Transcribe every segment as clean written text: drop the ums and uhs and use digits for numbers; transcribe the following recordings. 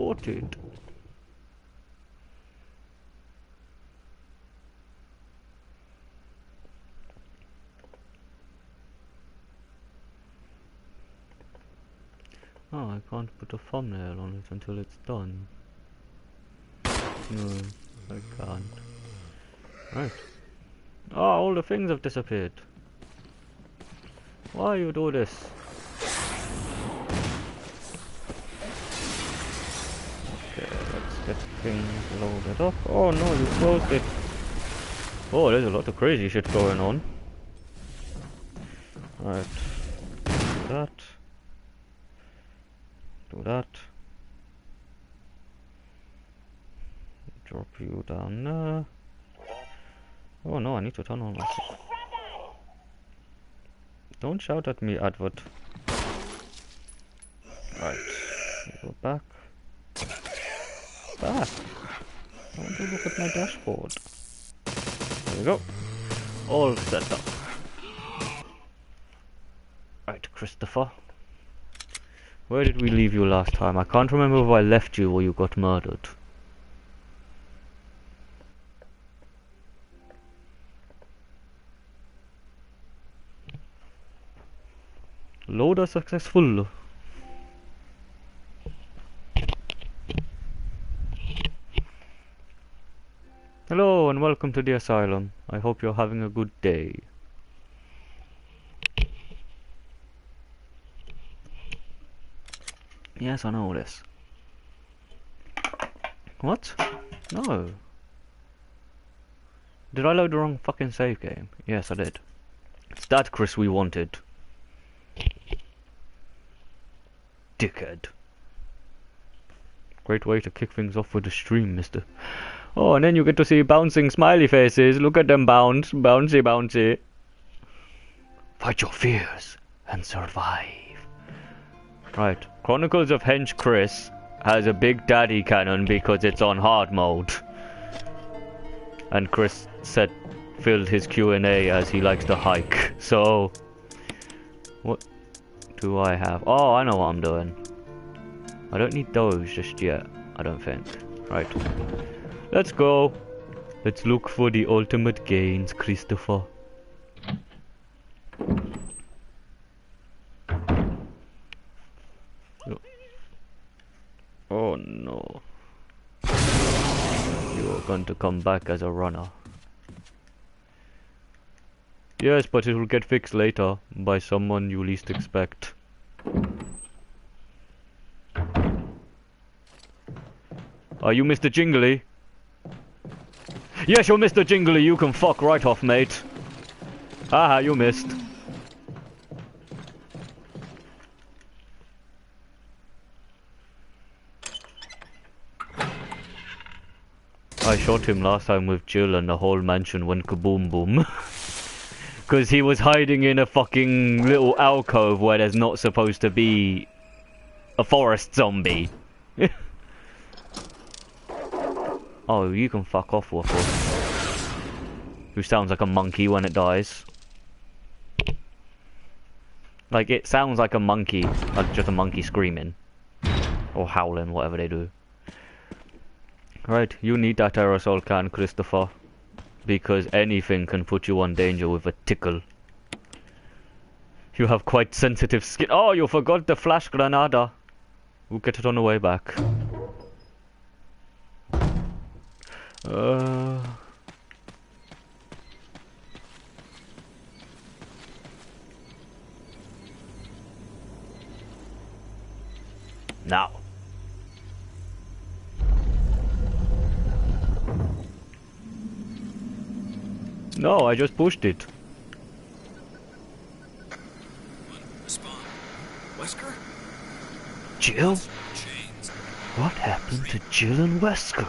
sorted. Oh, I can't put a thumbnail on it until it's done. No, I can't. Right. Oh, all the things have disappeared. Why you do this? Okay, let's get things loaded up. Oh no, you closed it. Oh, there's a lot of crazy shit going on. Right. Do that. Do that. Drop you down there. Oh no, I need to turn on my... Don't shout at me, advert. Right. Go back. Back. I want to look at my dashboard. There we go. All set up. Right, Christopher. Where did we leave you last time? I can't remember if I left you or you got murdered. Loader successful. Hello and welcome to the Asylum. I hope you're having a good day. Yes, I know this. What? No. Did I load the wrong fucking save game? Yes, I did. It's that Chris we wanted. Dickhead. Great way to kick things off with the stream, mister. Oh, and then you get to see bouncing smiley faces. Look at them bounce. Bouncy, bouncy. Fight your fears and survive. Right. Chronicles of Hench-Chris has a big daddy cannon because it's on hard mode. And Chris filled his Q&A as he likes to hike. So, what do I have? Oh, I know what I'm doing. I don't need those just yet, I don't think. Right. Let's go. Let's look for the ultimate gains, Christopher. Oh no. You're going to come back as a runner. Yes, but it will get fixed later by someone you least expect. Are you Mr. Jingly? Yes, you're Mr. Jingly, you can fuck right off, mate. Haha, you missed. I shot him last time with Jill and the whole mansion went kaboom boom. Because he was hiding in a fucking little alcove where there's not supposed to be a forest zombie. Oh, you can fuck off, Waffle. Who sounds like a monkey when it dies. Like, it sounds like a monkey, like just a monkey screaming. Or howling, whatever they do. Right, you need that aerosol can, Christopher. Because anything can put you on danger with a tickle. You have quite sensitive skin. Oh, you forgot the flash granada. We'll get it on the way back. Now. No, I just pushed it. Spawn. Wesker? Jill? What happened to Jill and Wesker?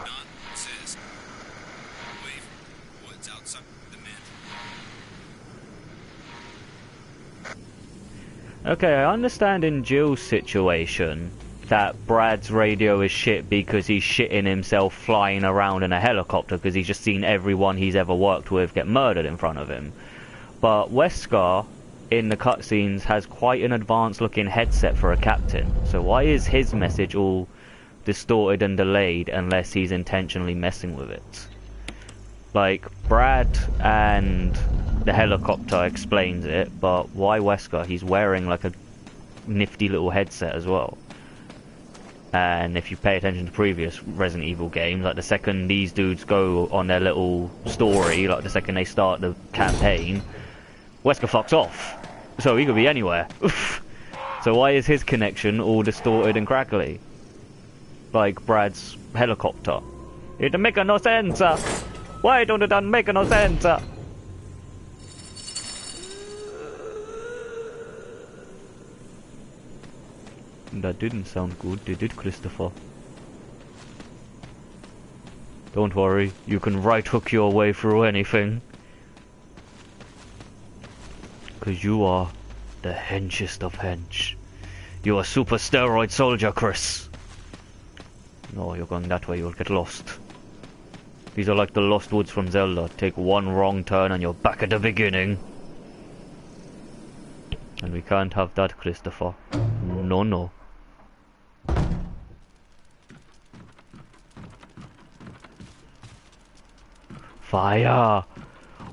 Okay, I understand in Jill's situation that Brad's radio is shit because he's shitting himself flying around in a helicopter because he's just seen everyone he's ever worked with get murdered in front of him. But Wesker, in the cutscenes, has quite an advanced looking headset for a captain. So why is his message all distorted and delayed unless he's intentionally messing with it. Like, Brad and the helicopter explains it, but why Wesker? He's wearing like a nifty little headset as well. And if you pay attention to previous Resident Evil games, like the second these dudes go on their little story, like the second they start the campaign, Wesker fucks off. So he could be anywhere. So why is his connection all distorted and crackly? Like Brad's helicopter. It don't make no sense. Why don't it make no sense? That didn't sound good, did it, Christopher? Don't worry, you can right hook your way through anything. 'Cause you are the henchest of hench. You are super steroid soldier, Chris. No, you're going that way, you'll get lost. These are like the Lost Woods from Zelda. Take one wrong turn and you're back at the beginning. And we can't have that, Christopher. No, no. Fire!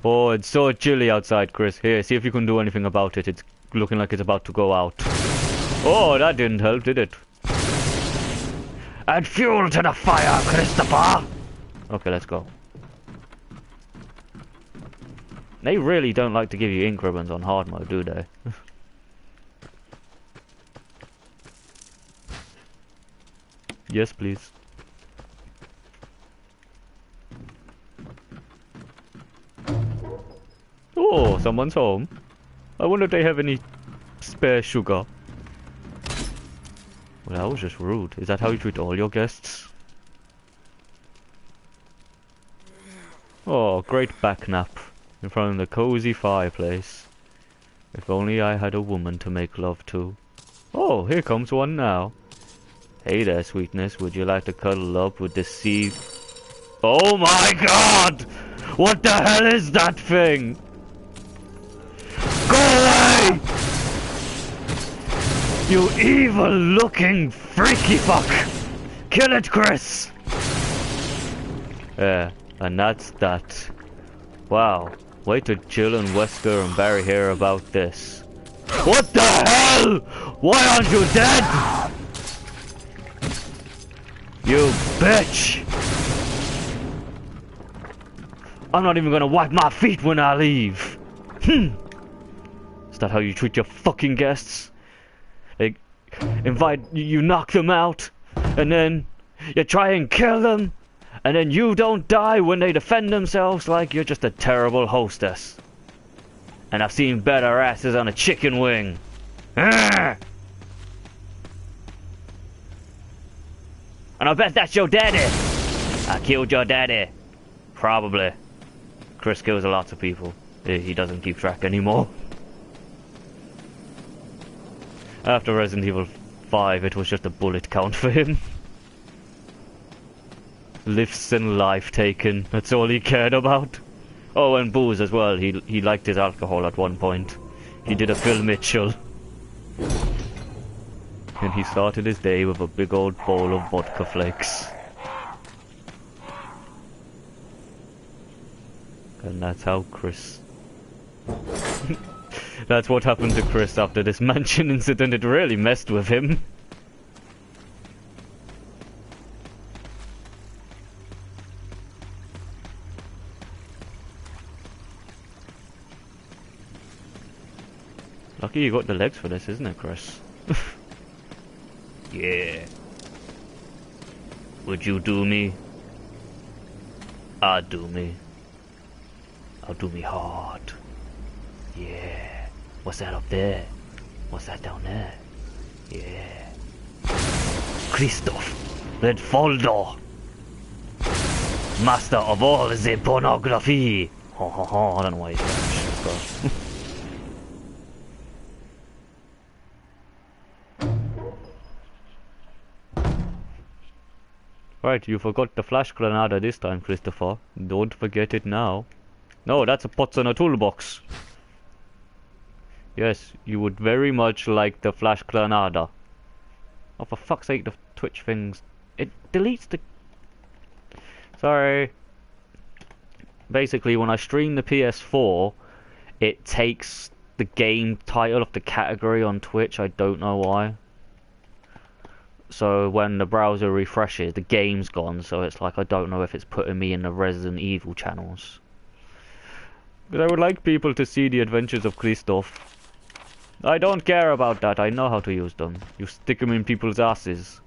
Oh, it's so chilly outside, Chris. Here, see if you can do anything about it. It's looking like it's about to go out. Oh, that didn't help, did it? Add fuel to the fire, Christopher! Okay, let's go. They really don't like to give you ink ribbons on hard mode, do they? Yes, please. Oh, someone's home. I wonder if they have any spare sugar. Well, that was just rude. Is that how you treat all your guests? Oh, great back nap in front of the cozy fireplace. If only I had a woman to make love to. Oh, here comes one now. Hey there, sweetness. Would you like to cuddle up with the sea? Oh my god! What the hell is that thing? Go away! You evil-looking freaky fuck! Kill it, Chris! Yeah, and that's that. Wow, wait till Jill and Wesker and Barry hear about this. What the hell? Why aren't you dead? You bitch! I'm not even gonna wipe my feet when I leave. Is that how you treat your fucking guests? They invite you, knock them out, and then you try and kill them, and then you don't die when they defend themselves like you're just a terrible hostess. And I've seen better asses on a chicken wing. And I bet that's your daddy. I killed your daddy. Probably. Chris kills lots of people. He doesn't keep track anymore. After Resident Evil 5, it was just a bullet count for him. Lifts and life taken. That's all he cared about. Oh, and booze as well. He liked his alcohol at one point. He did a Phil Mitchell. And he started his day with a big old bowl of vodka flakes. And that's how Chris... That's what happened to Chris after this mansion incident. It really messed with him. Lucky you got the legs for this, isn't it, Chris? Yeah. Would you do me? I'd do me. I'll do me hard. Yeah. What's that up there? What's that down there? Yeah. Christoph Redfolder, master of all the pornography. Ho ho ho, I don't know why he's French. Right, you forgot the flash granada this time, Christopher. Don't forget it now. No, that's a pots on a toolbox. Yes, you would very much like the flash granada. Oh, for fuck's sake, the Twitch thing's It deletes the... Sorry. Basically, when I stream the PS4, it takes the game title of the category on Twitch. I don't know why. So when the browser refreshes, the game's gone. So it's like, I don't know if it's putting me in the Resident Evil channels. But I would like people to see the adventures of Christoph. I don't care about that. I know how to use them. You stick them in people's asses.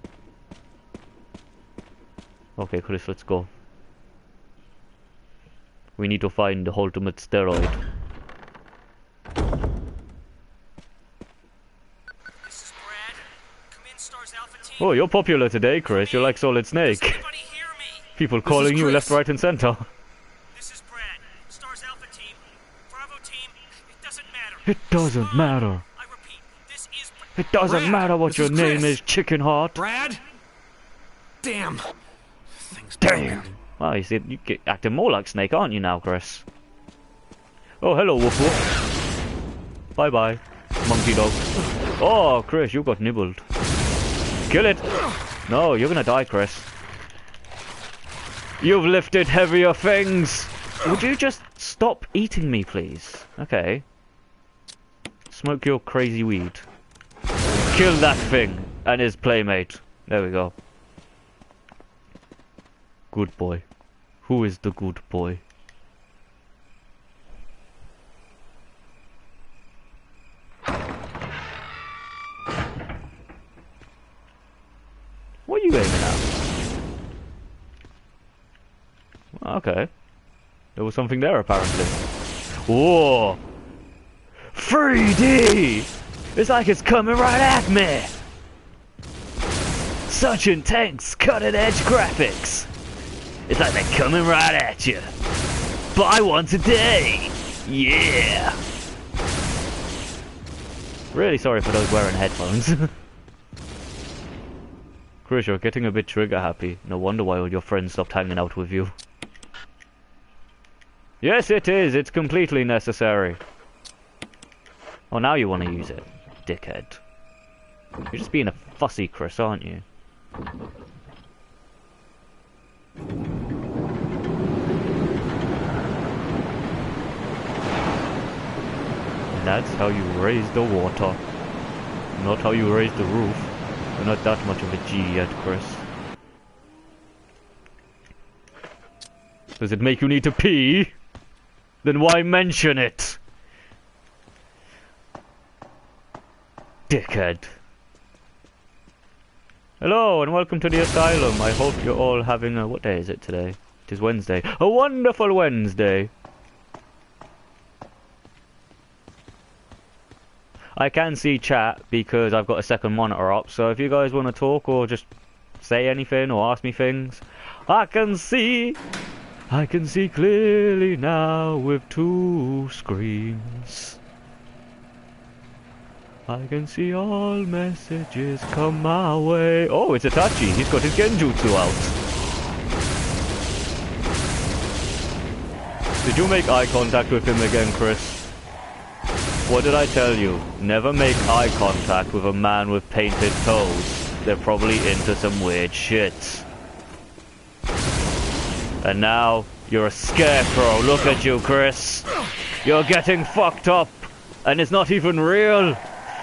Okay, Chris, let's go. We need to find the ultimate steroid. This is Brad. Come in, Stars Alpha Team. Oh, you're popular today, Chris. You're like Solid Snake. Does anybody hear me? People calling you Chris. left, right, and center. This is Brad. Stars Alpha Team. Bravo Team. It doesn't matter. It doesn't matter. I repeat, this is It doesn't Brad, matter what this your is name Chris. is, Chicken Heart. Brad? Damn. Things Damn. Well, you see, you get acting more like Snake, aren't you now, Chris? Oh, hello, Woof Woof. Bye bye, monkey dog. Oh, Chris, you got nibbled. Kill it. No, you're gonna die, Chris. You've lifted heavier things. Would you just stop eating me, please? Okay. Smoke your crazy weed. Kill that thing and his playmate. There we go. Good boy. Who is the good boy? What are you aiming at? Okay. There was something there apparently. Whoa! 3D! It's like it's coming right at me! Such intense, cutting-edge graphics! It's like they're coming right at you. Buy one today! Yeah! Really sorry for those wearing headphones. Chris, you're getting a bit trigger happy. No wonder why all your friends stopped hanging out with you. Yes, it is. It's completely necessary. Oh, now you want to use it, dickhead. You're just being a fussy, Chris, aren't you? And that's how you raise the water. Not how you raise the roof. You're not that much of a G yet, Chris. Does it make you need to pee? Then why mention it? Dickhead. Hello and welcome to the Asylum. I hope you're all having a... What day is it today? It is Wednesday. A wonderful Wednesday. I can see chat because I've got a second monitor up, so if you guys want to talk or just say anything or ask me things, I can see clearly now with 2 screens. I can see all messages come my way. Oh, it's Itachi. He's got his genjutsu out. Did you make eye contact with him again, Chris? What did I tell you? Never make eye contact with a man with painted toes. They're probably into some weird shit. And now, you're a scarecrow. Look at you, Chris. You're getting fucked up. And it's not even real.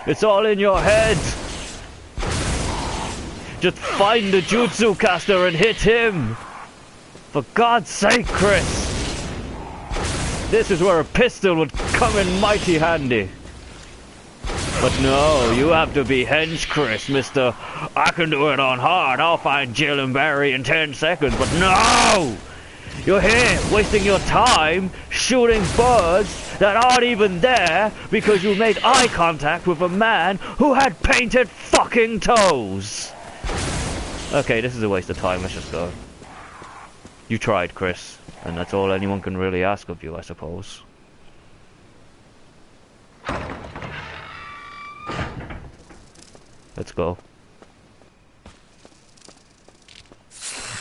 It's all in your head. Just find the jutsu caster and hit him. For God's sake, Chris. This is where a pistol would come in mighty handy. But no, you have to be Hench-Chris, Mr. I can do it on hard. I'll find Jill and Barry in 10 seconds. But no! You're here, wasting your time, shooting birds that aren't even there because you made eye contact with a man who had painted fucking toes. Okay, this is a waste of time. Let's just go. You tried, Chris. And that's all anyone can really ask of you, I suppose. Let's go.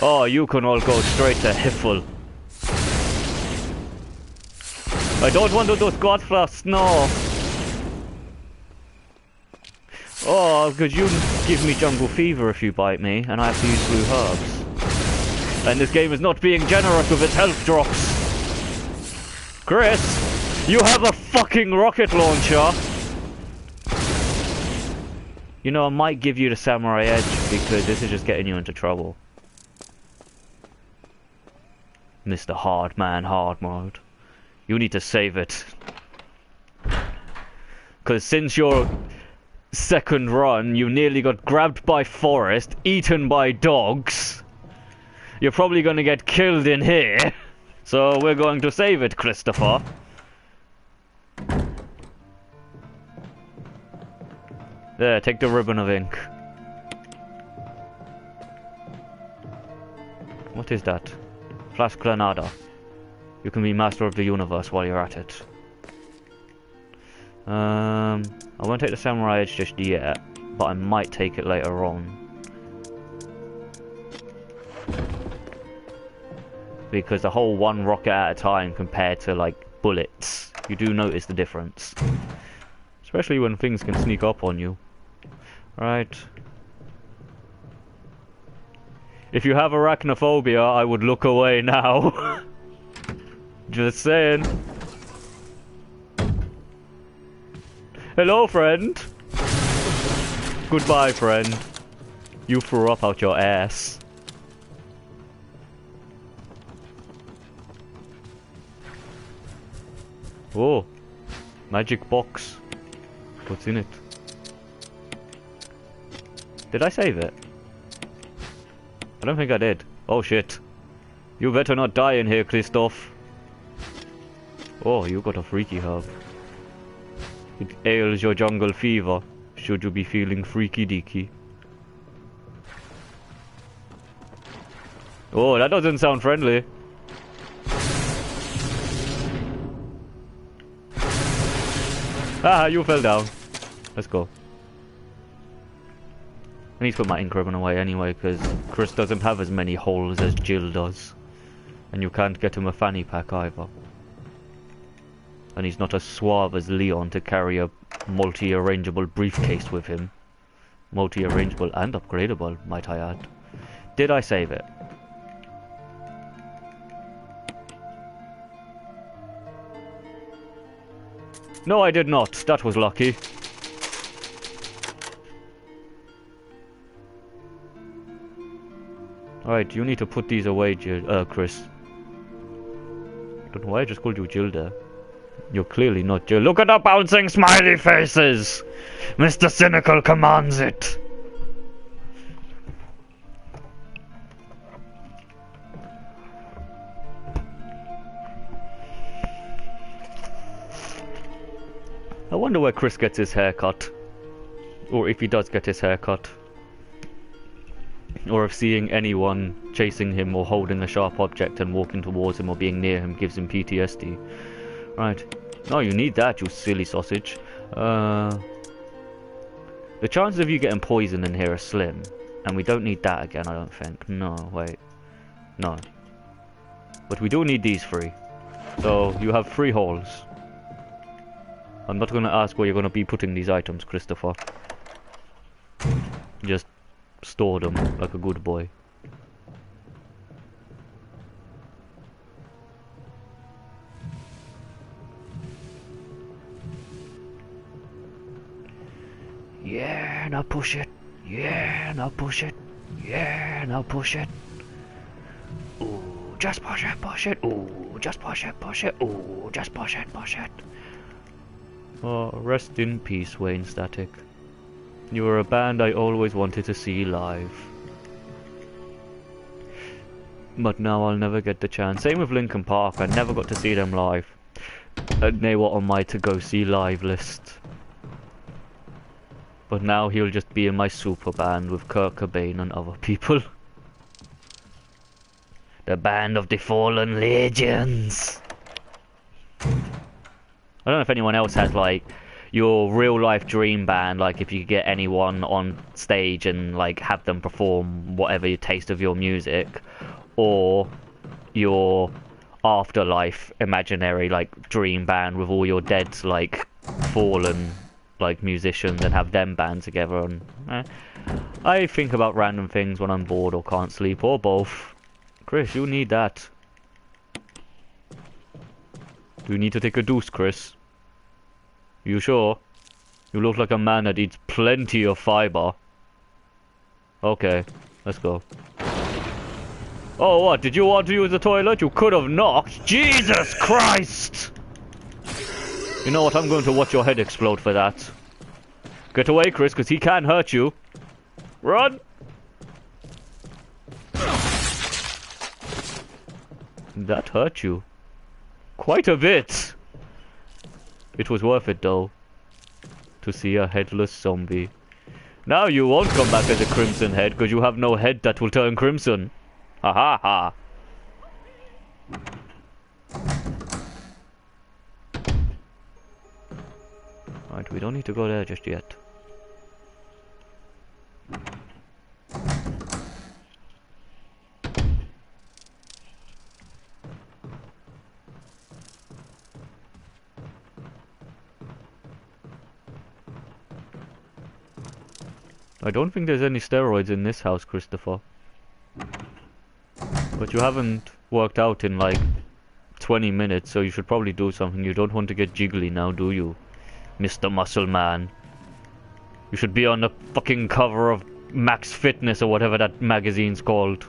Oh, you can all go straight to Hiffle. I don't want to do squat thrust, no. Oh, because you give me jungle fever if you bite me, and I have to use blue herbs. And this game is not being generous with its health drops. Chris, you have a fucking rocket launcher. You know, I might give you the samurai edge because this is just getting you into trouble. Mr. Hard Man Hard Mode. You need to save it. Because since your second run, you nearly got grabbed by forest, eaten by dogs. You're probably going to get killed in here. So we're going to save it, Christopher. There, take the ribbon of ink. What is that? Flash Granada. You can be master of the universe while you're at it. I won't take the samurai edge just yet, but I might take it later on. Because the whole one rocket at a time compared to like bullets, you do notice the difference. Especially when things can sneak up on you. Right. If you have arachnophobia, I would look away now. Just saying. Hello, friend. Goodbye, friend. You threw up out your ass. Oh. Magic box. What's in it? Did I save it? I don't think I did. Oh shit. You better not die in here, Christoph. Oh, you got a freaky herb. It ails your jungle fever, should you be feeling freaky deaky. Oh, that doesn't sound friendly. Ah, you fell down. Let's go. I need to put my ink ribbon away anyway, because Chris doesn't have as many holes as Jill does. And you can't get him a fanny pack either. And he's not as suave as Leon to carry a multi-arrangeable briefcase with him. Multi-arrangeable and upgradable, might I add. Did I save it? No, I did not. That was lucky. Alright, you need to put these away, Chris. I don't know why I just called you Jill there. You're clearly not Jill. Look at the bouncing smiley faces! Mr. Synical commands it! I wonder where Chris gets his haircut. Or if he does get his haircut. Or if seeing anyone chasing him or holding a sharp object and walking towards him or being near him gives him PTSD. Right. No, you need that, you silly sausage. The chances of you getting poisoned in here are slim. And we don't need that again, I don't think. No, wait. No. But we do need these 3. So, you have 3 holes. I'm not going to ask where you're going to be putting these items, Christopher. Just store them like a good boy. Yeah, now push it. Yeah, now push it. Yeah, now push it. Ooh, just push it, push it. Ooh, just push it, push it. Ooh, just push it, push it. Oh, rest in peace, Wayne Static. You were a band I always wanted to see live. But now I'll never get the chance. Same with Linkin Park, I never got to see them live. And they were on my to-go-see live list. But now he'll just be in my super band with Kurt Cobain and other people. The band of the fallen legends. I don't know if anyone else has like your real life dream band, like if you could get anyone on stage and like have them perform whatever your taste of your music, or your afterlife imaginary like dream band with all your dead like fallen like musicians and have them band together. And I think about random things when I'm bored or can't sleep, or both. Chris, you need that. Do you need to take a deuce, Chris? You sure? You look like a man that eats plenty of fiber. Okay, let's go. Oh, what? Did you want to use the toilet? You could have knocked. Jesus Christ! You know what? I'm going to watch your head explode for that. Get away, Chris, because he can hurt you. Run! That hurt you. Quite a bit. It was worth it, though, to see a headless zombie. Now you won't come back as a crimson head, because you have no head that will turn crimson. Ha ha ha. Right, we don't need to go there just yet. I don't think there's any steroids in this house, Christopher. But you haven't worked out in like 20 minutes, so you should probably do something. You don't want to get jiggly now, do you? Mr. Muscle Man. You should be on the fucking cover of Max Fitness or whatever that magazine's called.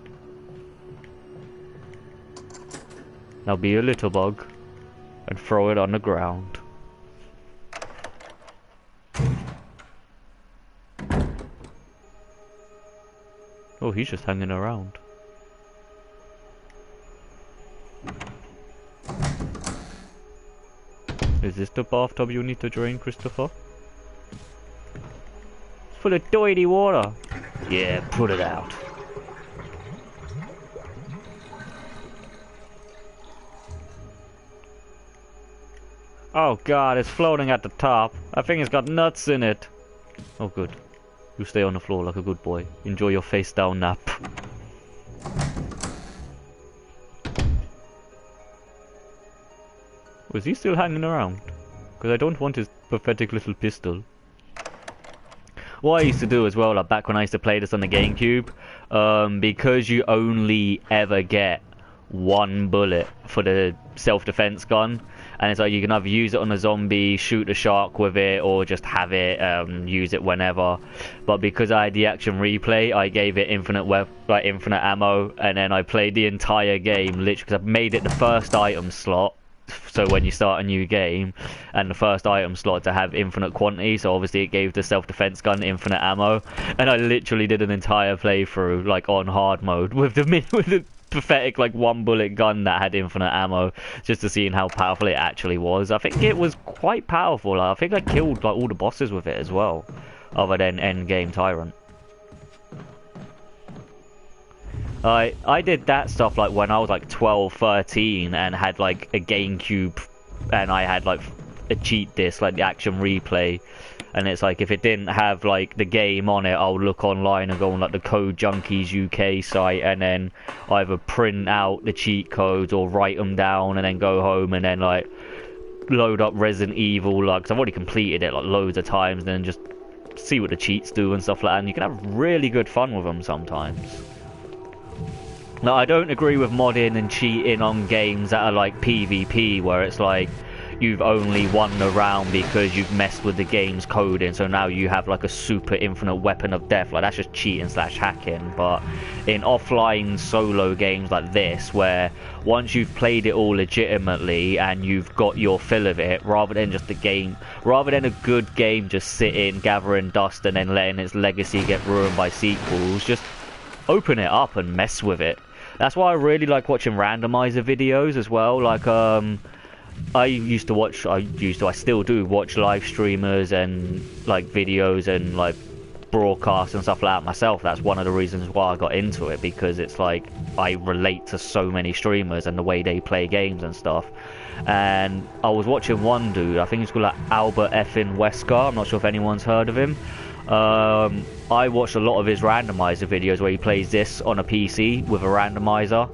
Now be a little bug and throw it on the ground. Oh, he's just hanging around. Is this the bathtub you need to drain, Christopher? It's full of dirty water. Yeah, put it out. Oh god, it's floating at the top. I think it's got nuts in it. Oh good. You stay on the floor like a good boy. Enjoy your face down nap. Was he still hanging around? Because I don't want his pathetic little pistol. What I used to do as well, like back when I used to play this on the GameCube, because you only ever get one bullet for the self-defense gun, and it's like you can either use it on a zombie, shoot a shark with it, or just have it, use it whenever. But because I had the action replay, I gave it infinite infinite ammo, and then I played the entire game literally because I made it the first item slot. So when you start a new game, and the first item slot to have infinite quantity, so obviously it gave the self-defense gun infinite ammo, and I literally did an entire playthrough like on hard mode with the pathetic like one bullet gun that had infinite ammo, just to see how powerful it actually was. I think it was quite powerful. I think I killed like all the bosses with it as well, other than end game Tyrant. I did that stuff like when I was like 12, 13 and had like a GameCube, and I had like a cheat disc, like the action replay, and it's like if it didn't have like the game on it, I would look online and go on like the Code Junkies UK site, and then either print out the cheat codes or write them down, and then go home and then like load up Resident Evil, like, 'cause I've already completed it like loads of times, and then just see what the cheats do and stuff like that, and you can have really good fun with them sometimes. Now, I don't agree with modding and cheating on games that are like PvP, where it's like you've only won the round because you've messed with the game's coding, so now you have like a super infinite weapon of death. Like, that's just cheating slash hacking. But in offline solo games like this, where once you've played it all legitimately and you've got your fill of it, rather than just a game, rather than a good game just sitting, gathering dust and then letting its legacy get ruined by sequels, just open it up and mess with it. That's why I really like watching randomizer videos as well. Like, I still do watch live streamers and like videos and like broadcasts and stuff like that myself. That's one of the reasons why I got into it, because it's like I relate to so many streamers and the way they play games and stuff. And I was watching one dude, I think he's called like Albert effing Wesker. I'm not sure if anyone's heard of him. I watched a lot of his randomizer videos where he plays this on a PC with a randomizer,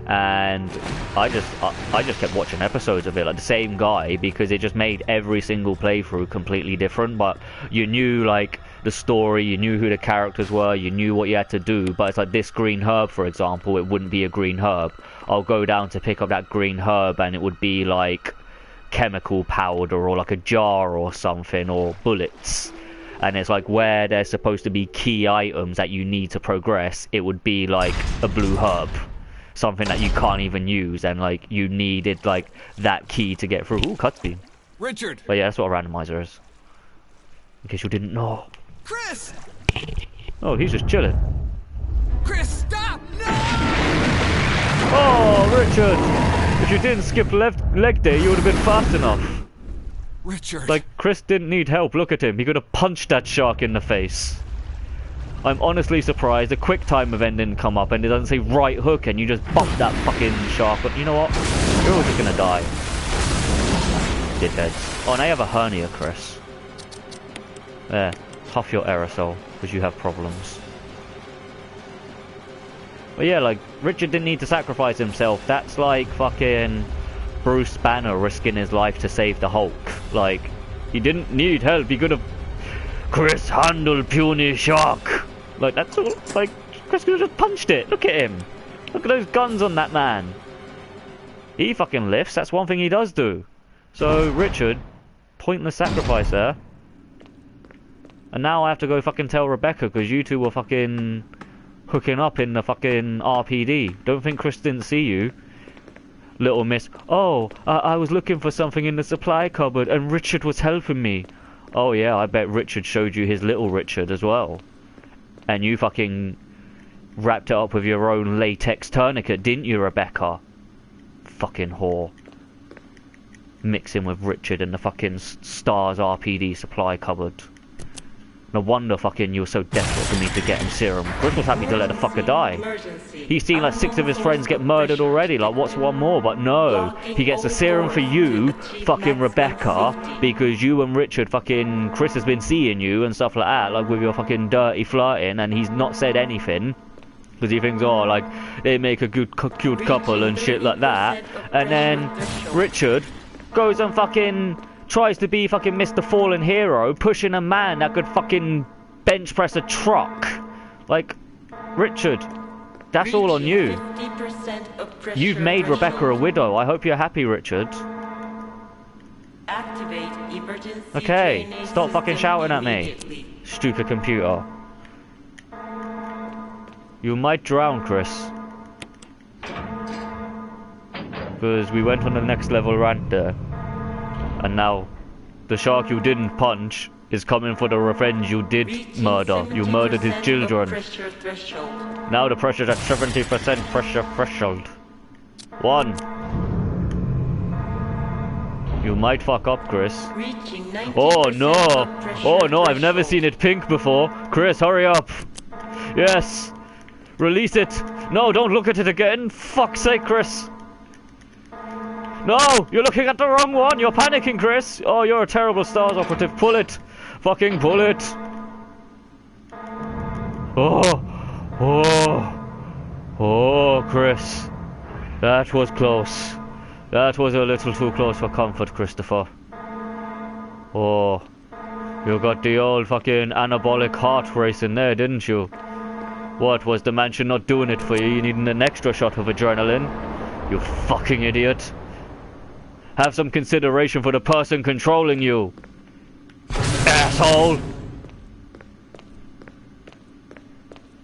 and I just kept watching episodes of it, like the same guy, because it just made every single playthrough completely different. But you knew like the story, you knew who the characters were, you knew what you had to do. But it's like this green herb, for example, it wouldn't be a green herb. I'll go down to pick up that green herb and it would be like chemical powder or like a jar or something, or bullets. And it's like where there's supposed to be key items that you need to progress, it would be like a blue herb, something that you can't even use, and like you needed like that key to get through. Ooh, cutscene. Richard! But yeah, that's what a randomizer is, in case you didn't know. Chris! Oh, he's just chilling. Chris, stop! No! Oh, Richard! If you didn't skip leg day, you would have been fast enough. Richard! Like, Chris didn't need help. Look at him. He could have punched that shark in the face. I'm honestly surprised the quick time event didn't come up and it doesn't say right hook and you just bump that fucking shark. But you know what? You're all just gonna die. Dickheads. Oh, now you have a hernia, Chris. There. Huff your aerosol, because you have problems. But yeah, like, Richard didn't need to sacrifice himself. That's like fucking Bruce Banner risking his life to save the Hulk. Like, he didn't need help. He could have... Chris, handle puny shark. Like, that's all. Like, Chris could have just punched it. Look at him. Look at those guns on that man. He fucking lifts. That's one thing he does do. So, Richard, pointless sacrifice there. And now I have to go fucking tell Rebecca, because you two were fucking hooking up in the fucking RPD. Don't think Chris didn't see you. Little miss. Oh, I was looking for something in the supply cupboard and Richard was helping me. Oh yeah, I bet Richard showed you his little Richard as well. And you fucking wrapped it up with your own latex tourniquet, didn't you, Rebecca? Fucking whore. Mixing with Richard in the fucking Stars RPD supply cupboard. No wonder fucking you were so desperate for me to get him serum. Chris was happy to let the fucker die. He's seen like 6 of his friends get murdered already, like what's one more? But no, he gets a serum for you, fucking Rebecca, because you and Richard fucking, Chris has been seeing you and stuff like that, like with your fucking dirty flirting, and he's not said anything. Because he thinks, oh, like, they make a good, cute couple and shit like that. And then Richard goes and fucking tries to be fucking Mr. Fallen Hero, pushing a man that could fucking bench press a truck. Like, Richard, that's all on you. You've made Rebecca a widow. I hope you're happy, Richard. Okay, stop fucking shouting at me, stupid computer. You might drown, Chris. Because we went on the next level rant there. And now, the shark you didn't punch is coming for the revenge you did murder. You murdered his children. Now the pressure's at 70% pressure threshold. 1. You might fuck up, Chris. Oh no! Oh no, I've never seen it pink before. Chris, hurry up! Yes! Release it! No, don't look at it again! Fuck's sake, Chris! No! You're looking at the wrong one! You're panicking, Chris! Oh, you're a terrible Stars operative. Pull it! Fucking pull it! Oh! Oh! Oh, Chris. That was close. That was a little too close for comfort, Christopher. Oh. You got the old fucking anabolic heart racing there, didn't you? What, was the mansion not doing it for you? You needing an extra shot of adrenaline? You fucking idiot. Have some consideration for the person controlling you. Asshole!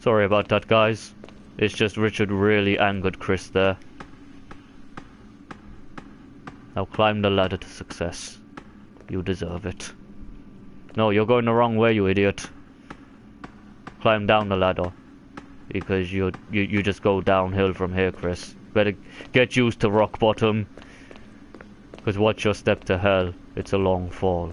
Sorry about that, guys. It's just Richard really angered Chris there. Now climb the ladder to success. You deserve it. No, you're going the wrong way, you idiot. Climb down the ladder. Because you just go downhill from here, Chris. Better get used to rock bottom. Because watch your step to hell. It's a long fall.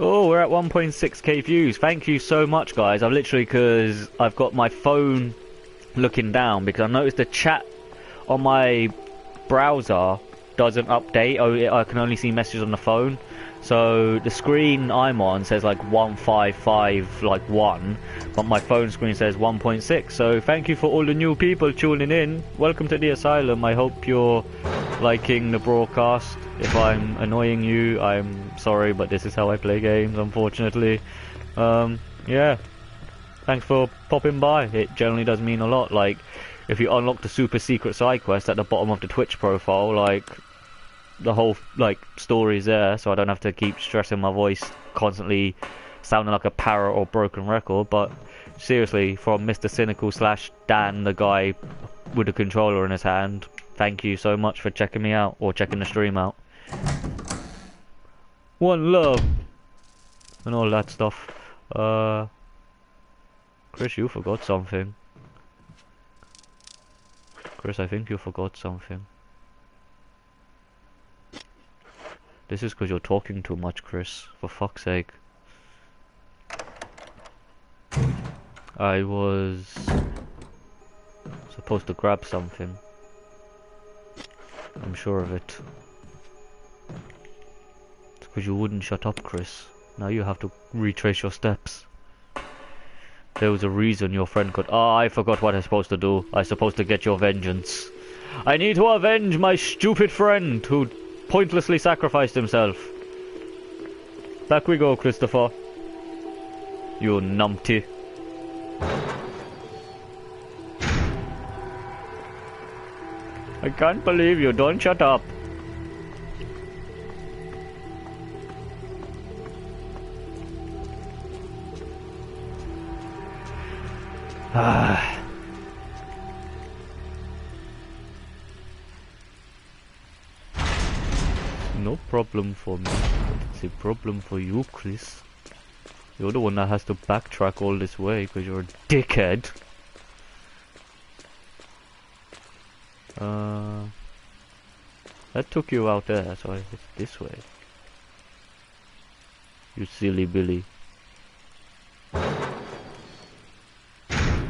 Oh, we're at 1.6k views. Thank you so much, guys. I've literally, because I've got my phone looking down, because I noticed the chat on my browser doesn't update. Oh, I can only see messages on the phone. So the screen I'm on says like 155 like 1, but my phone screen says 1.6. So thank you for all the new people tuning in. Welcome to the Asylum. I hope you're liking the broadcast. If I'm annoying you, I'm sorry, but this is how I play games, unfortunately. Yeah, thanks for popping by. It generally does mean a lot. Like, if you unlock the super secret side quest at the bottom of the Twitch profile, like, the whole, like, story's there, so I don't have to keep stressing my voice constantly sounding like a parrot or broken record. But seriously, from Mr. Synical / Dan, the guy with the controller in his hand, thank you so much for checking me out, or checking the stream out. One love and all that stuff. Chris, you forgot something. Chris, I think you forgot something. This is because you're talking too much, Chris. For fuck's sake. I was supposed to grab something. I'm sure of it. It's because you wouldn't shut up, Chris. Now you have to retrace your steps. There was a reason your friend could... Ah, I forgot what I'm supposed to do. I'm supposed to get your vengeance. I need to avenge my stupid friend who pointlessly sacrificed himself. Back we go, Christopher. You numpty. I can't believe you. Don't shut up. No problem for me. It's a problem for you, Chris. You're the one that has to backtrack all this way because you're a dickhead. That took you out there, so it's this way. You silly Billy.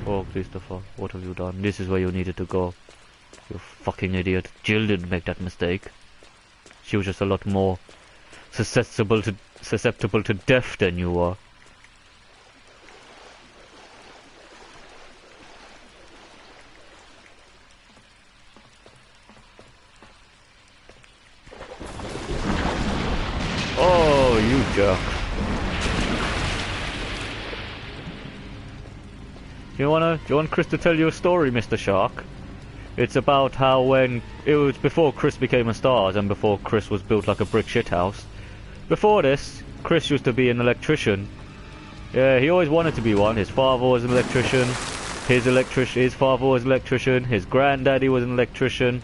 Oh, Christopher, what have you done? This is where you needed to go. You fucking idiot. Jill didn't make that mistake. She was just a lot more susceptible to death than you were. Oh, you jerk. Do you want Chris to tell you a story, Mr. Shark? It's about how when it was before Chris became a star and before Chris was built like a brick shithouse. Before this, Chris used to be an electrician. Yeah, he always wanted to be one. His father was an electrician. His father was an electrician. His granddaddy was an electrician.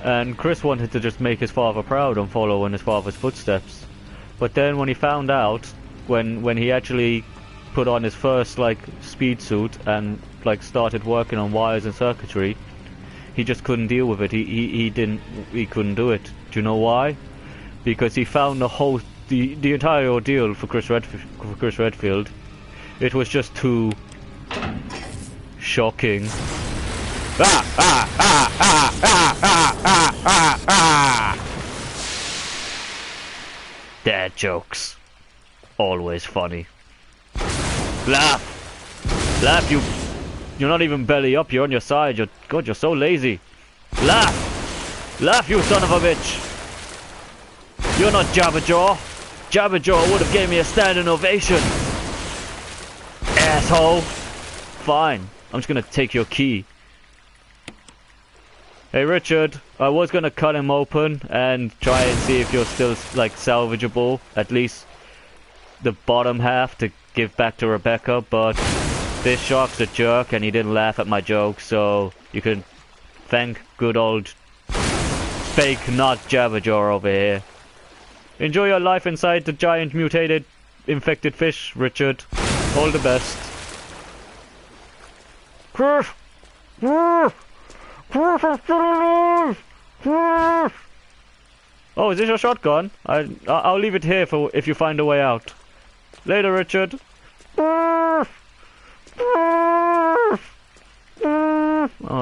And Chris wanted to just make his father proud and follow in his father's footsteps. But then when he found out, when he actually put on his first like speed suit and like started working on wires and circuitry, he just couldn't deal with it. He couldn't do it. Do you know why? Because he found the entire ordeal for Chris Redfield. It was just too shocking. Dad jokes, always funny. Laugh, you're not even belly up, you're on your side. God, you're so lazy. Laugh, you son of a bitch. You're not Jabberjaw. Jabberjaw would have gave me a standing ovation. Asshole. Fine, I'm just gonna take your key. Hey Richard, I was gonna cut him open and try and see if you're still like salvageable, at least the bottom half to give back to Rebecca, but this shark's a jerk and he didn't laugh at my joke, so you can thank good old fake not Jabberjaw over here. Enjoy your life inside the giant mutated infected fish, Richard. All the best. Oh, is this your shotgun? I'll leave it here for if you find a way out. Later, Richard. Oh,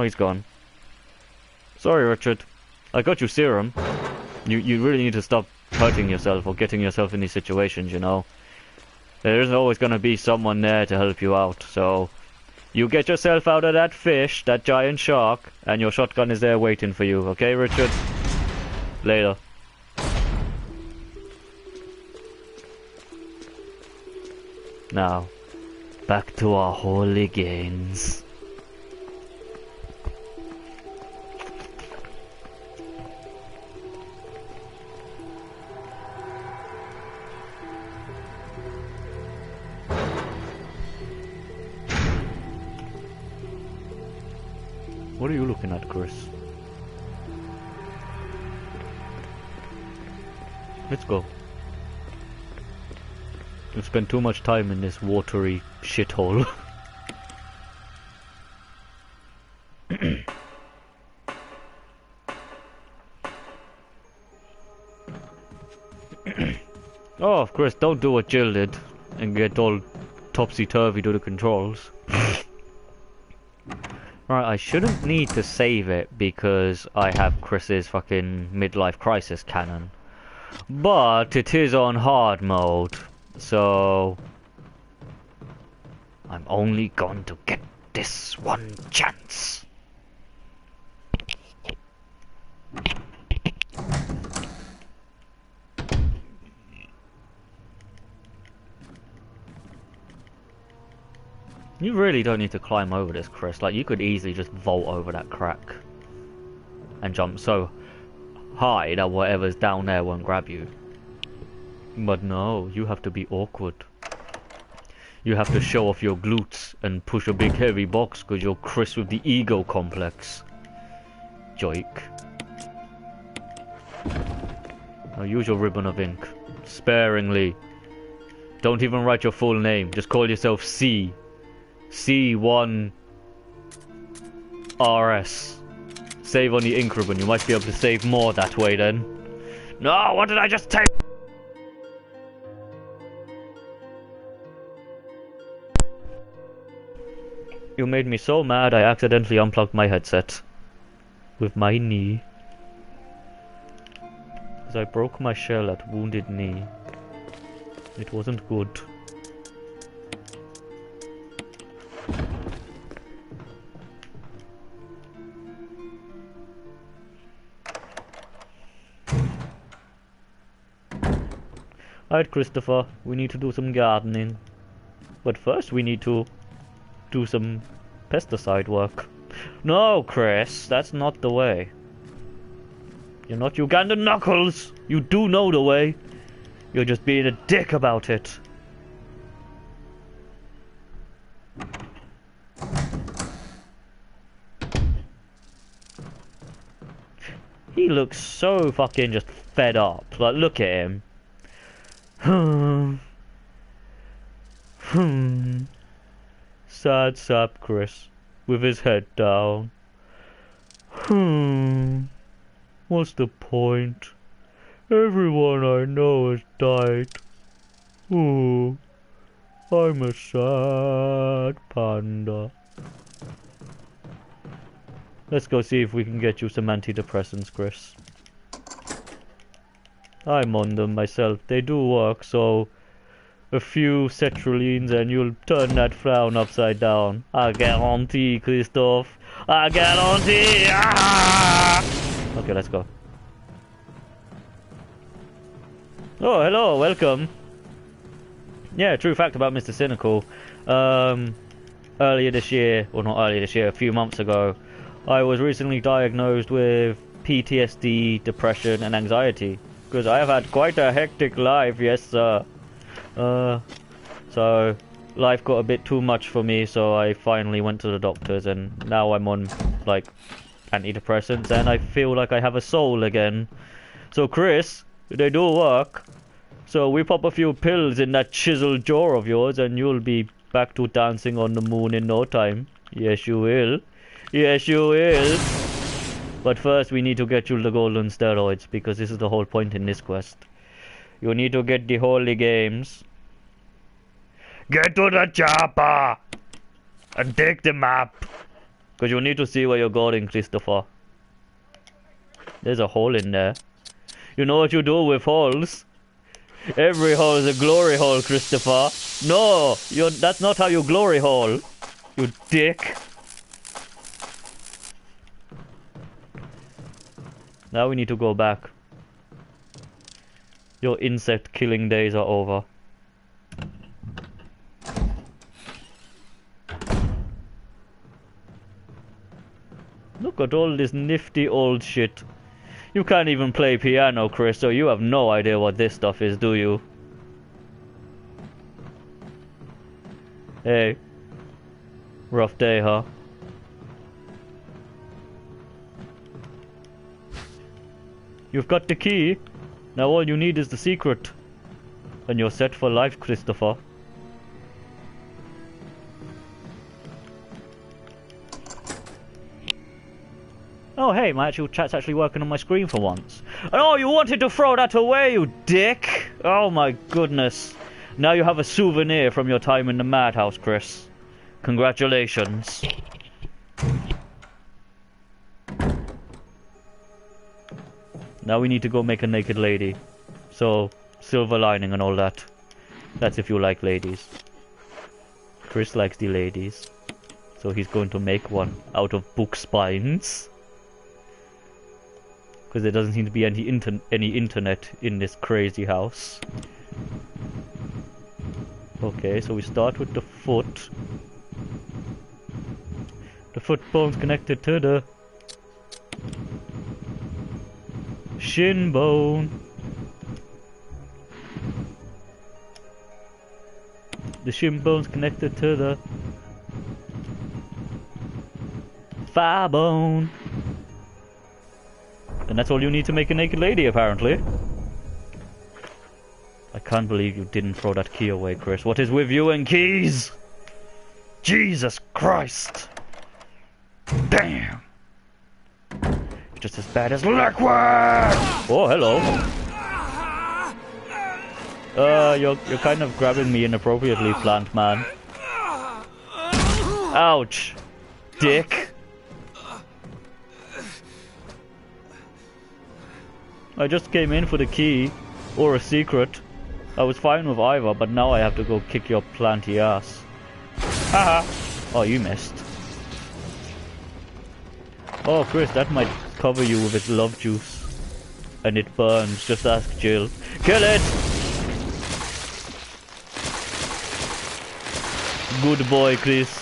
he's gone. Sorry, Richard. I got you serum. You really need to stop hurting yourself or getting yourself in these situations, you know. There's always gonna be someone there to help you out, so... You get yourself out of that fish, that giant shark, and your shotgun is there waiting for you, okay, Richard? Later. Now, back to our holy gains. What are you looking at, Chris? Let's go. We've spent too much time in this watery shithole. Oh, Chris, don't do what Jill did and get all topsy-turvy to the controls. Right, I shouldn't need to save it because I have Chris's fucking midlife crisis cannon. But it is on hard mode, so... I'm only going to get this one chance. You really don't need to climb over this, Chris. Like, you could easily just vault over that crack and jump so high that whatever's down there won't grab you. But no, you have to be awkward. You have to show off your glutes and push a big heavy box because you're Chris with the ego complex. Joik. Now use your ribbon of ink. Sparingly. Don't even write your full name. Just call yourself C. C1 RS. Save on the ink ribbon. You might be able to save more that way then. No, what did I just take? You made me so mad I accidentally unplugged my headset. With my knee. Because I broke my shell at wounded knee. It wasn't good. Alright, Christopher, we need to do some gardening. But first we need to do some pesticide work. No, Chris, that's not the way. You're not Ugandan Knuckles! You do know the way! You're just being a dick about it. He looks so fucking just fed up. Like, look at him. Sad sap Chris, with his head down. What's the point? Everyone I know has died. Ooh, I'm a sad panda. Let's go see if we can get you some antidepressants, Chris. I'm on them myself. They do work, so a few sertralines and you'll turn that frown upside down. I guarantee, Christophe. I guarantee! Ah! Okay, let's go. Oh, hello, welcome. Yeah, true fact about Mr. Synical. Earlier this year, or not earlier this year, a few months ago, I was recently diagnosed with PTSD, depression, and anxiety. Because I have had quite a hectic life, yes sir. So life got a bit too much for me, so I finally went to the doctors and now I'm on like antidepressants and I feel like I have a soul again. So Chris, they do work. So we pop a few pills in that chiseled jaw of yours and you'll be back to dancing on the moon in no time. Yes you will. Yes you will. But first we need to get you the golden steroids, because this is the whole point in this quest. You need to get the holy games. Get to the chopper! And take the map! Because you need to see where you're going, Christopher. There's a hole in there. You know what you do with holes? Every hole is a glory hole, Christopher. No! That's not how you glory hole. You dick. Now we need to go back. Your insect killing days are over. Look at all this nifty old shit. You can't even play piano, Chris, so you have no idea what this stuff is, do you? Hey. Rough day, huh? You've got the key. Now all you need is the secret. And you're set for life, Christopher. Oh hey, my actual chat's actually working on my screen for once. Oh, you wanted to throw that away, you dick! Oh my goodness. Now you have a souvenir from your time in the madhouse, Chris. Congratulations. Now we need to go make a naked lady. So, silver lining and all that. That's if you like ladies. Chris likes the ladies. So he's going to make one out of book spines. Because there doesn't seem to be any internet in this crazy house. Okay, so we start with the foot. The foot bone's connected to the shin bone. The shin bone's connected to the thigh bone. And that's all you need to make a naked lady, apparently. I can't believe you didn't throw that key away, Chris. What is with you and keys? Jesus Christ! Damn! You're just as bad as liquid! Oh, hello. You're kind of grabbing me inappropriately, plant man. Ouch! Dick! I just came in for the key, or a secret. I was fine with either, but now I have to go kick your planty ass. Haha! Oh, you missed. Oh, Chris, that might cover you with its love juice. And it burns, just ask Jill. Kill it! Good boy, Chris.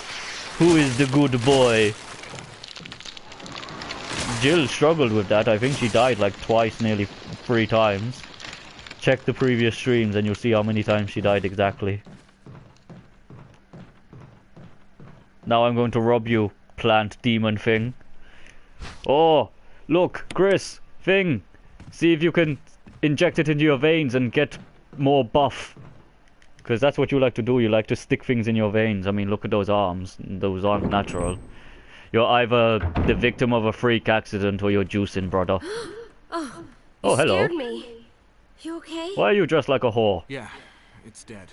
Who is the good boy? Jill struggled with that. I think she died like twice, nearly 3 times. Check the previous streams and you'll see how many times she died exactly. Now I'm going to rob you, plant demon thing. Oh, look, Chris, thing. See if you can inject it into your veins and get more buff. Because that's what you like to do. You like to stick things in your veins. I mean, look at those arms. Those aren't natural. You're either the victim of a freak accident or you're juicing, brother. Oh, hello. Scared me. You okay? Why are you dressed like a whore? Yeah, it's dead.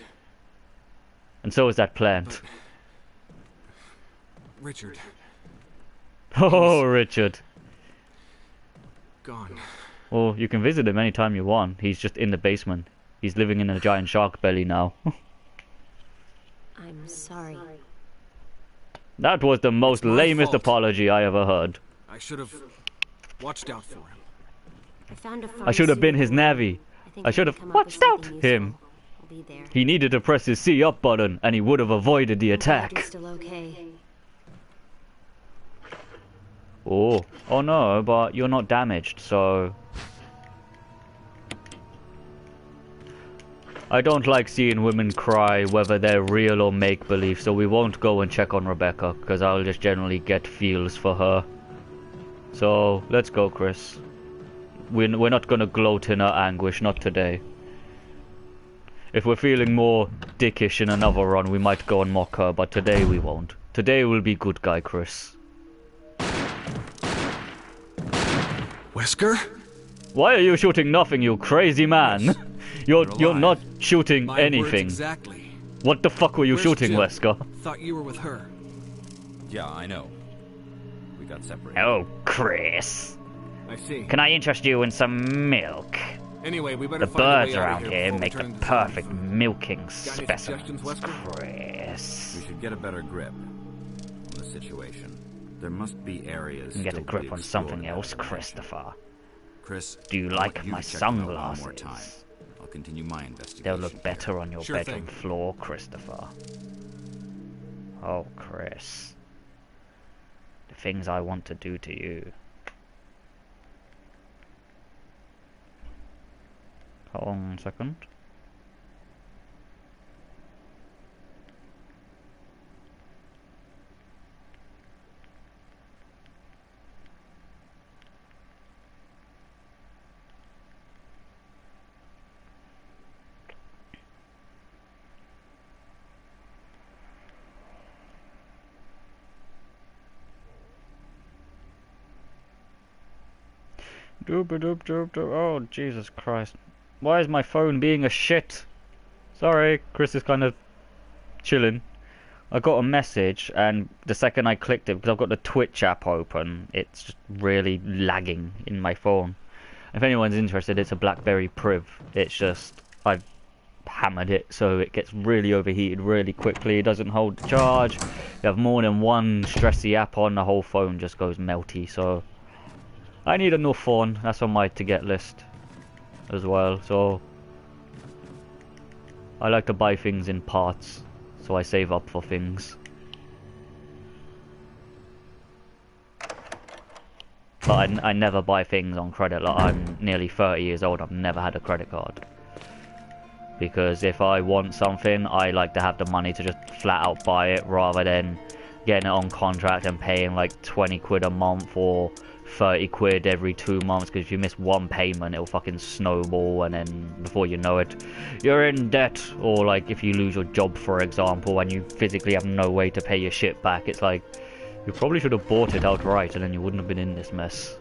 And so is that plant. But Richard, Oh, Richard. gone. Well, you can visit him anytime you want. He's just in the basement. He's living in a giant shark belly now. I'm sorry. That was the most my lamest fault. apology I ever heard. I should have watched out for him. I found a I should have been his navvy. I should have watched out him. I'll be there. He needed to press his C up button and he would have avoided the I'm glad you're attack. still okay. Oh no, but you're not damaged, so... I don't like seeing women cry, whether they're real or make-believe, so we won't go and check on Rebecca, because I'll just generally get feels for her. So, let's go, Chris. We're not gonna gloat in her anguish, not today. If we're feeling more dickish in another run, we might go and mock her, but today we won't. Today will be good guy, Chris. Wesker? Why are you shooting nothing, you crazy man? You're not shooting My words anything. exactly. What the fuck were you Where's shooting, Jill? Wesker? Thought you were with her. Yeah, I know. We got separated. Oh, Chris. I see. Can I interest you in some milk? Anyway, we better The find a birds way out around of here before we make turn the into zombies. perfect milking Got any specimens, suggestions, Wesker? Chris. We should get a better grip on the situation. There must be areas. And get a still to grip be on explored something in that else, dimension. Christopher. Chris, Do you I like want you my to check them out one sunglasses? more time. I'll continue my investigation. They'll look better on your Sure bedroom thing. floor, Christopher. Oh, Chris. The things I want to do to you. Hold on a second. Doop doop doop doop. Oh, Jesus Christ. Why is my phone being a shit? Sorry, Chris is kind of chilling. I got a message, and the second I clicked it, because I've got the Twitch app open, it's just really lagging in my phone. If anyone's interested, it's a BlackBerry Priv. It's just, I've hammered it so it gets really overheated really quickly. It doesn't hold the charge. You have more than one stressy app on, the whole phone just goes melty, so I need a new phone. That's on my to-get list as well, so I like to buy things in parts, so I save up for things. But I never buy things on credit. Like, I'm nearly 30 years old, I've never had a credit card. Because if I want something, I like to have the money to just flat out buy it, rather than getting it on contract and paying like 20 quid a month or 30 quid every 2 months, because if you miss one payment it'll fucking snowball, and then before you know it you're in debt. Or like if you lose your job, for example, and you physically have no way to pay your shit back, it's like you probably should have bought it outright and then you wouldn't have been in this mess.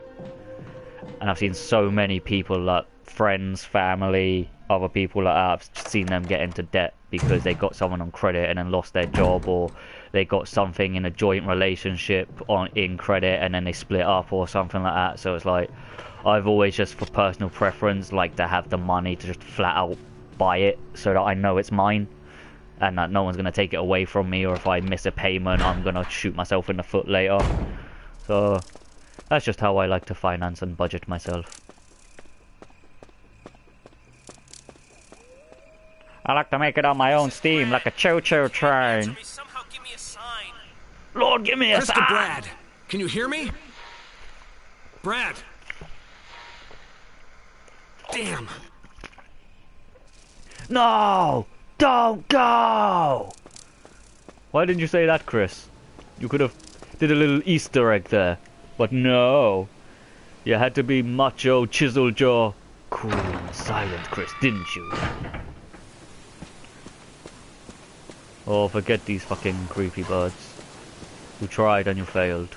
And I've seen so many people, like friends, family, other people like that, I've seen them get into debt because they got someone on credit and then lost their job, or they got something in a joint relationship in credit and then they split up or something like that. So it's like, I've always just, for personal preference, like to have the money to just flat out buy it so that I know it's mine and that no one's going to take it away from me, or if I miss a payment I'm going to shoot myself in the foot later. So that's just how I like to finance and budget myself. I like to make it on my own steam, like a choo-choo train. Somehow give me a sign. Lord, give me a Chris to sign! Brad. Can you hear me? Brad. Damn. No! Don't go! Why didn't you say that, Chris? You could have did a little Easter egg there. But no. You had to be macho, chisel jaw, cool and silent, Chris, didn't you? Oh, forget these fucking creepy birds. You tried and you failed.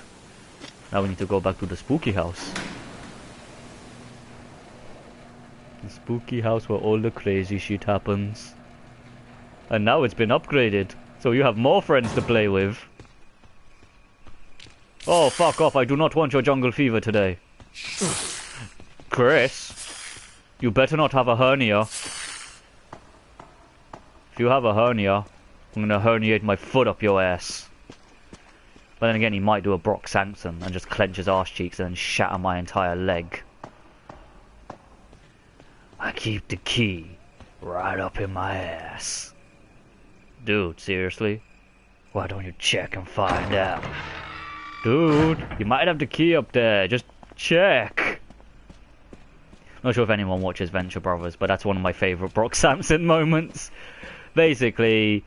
Now we need to go back to the spooky house. The spooky house where all the crazy shit happens. And now it's been upgraded, so you have more friends to play with. Oh, fuck off, I do not want your jungle fever today. Chris, you better not have a hernia. If you have a hernia, I'm gonna herniate my foot up your ass. But then again, he might do a Brock Sampson and just clench his arse cheeks and then shatter my entire leg. I keep the key right up in my ass. Dude, seriously? Why don't you check and find out? Dude, you might have the key up there, just check. Not sure if anyone watches Venture Brothers, but that's one of my favourite Brock Sampson moments. Basically,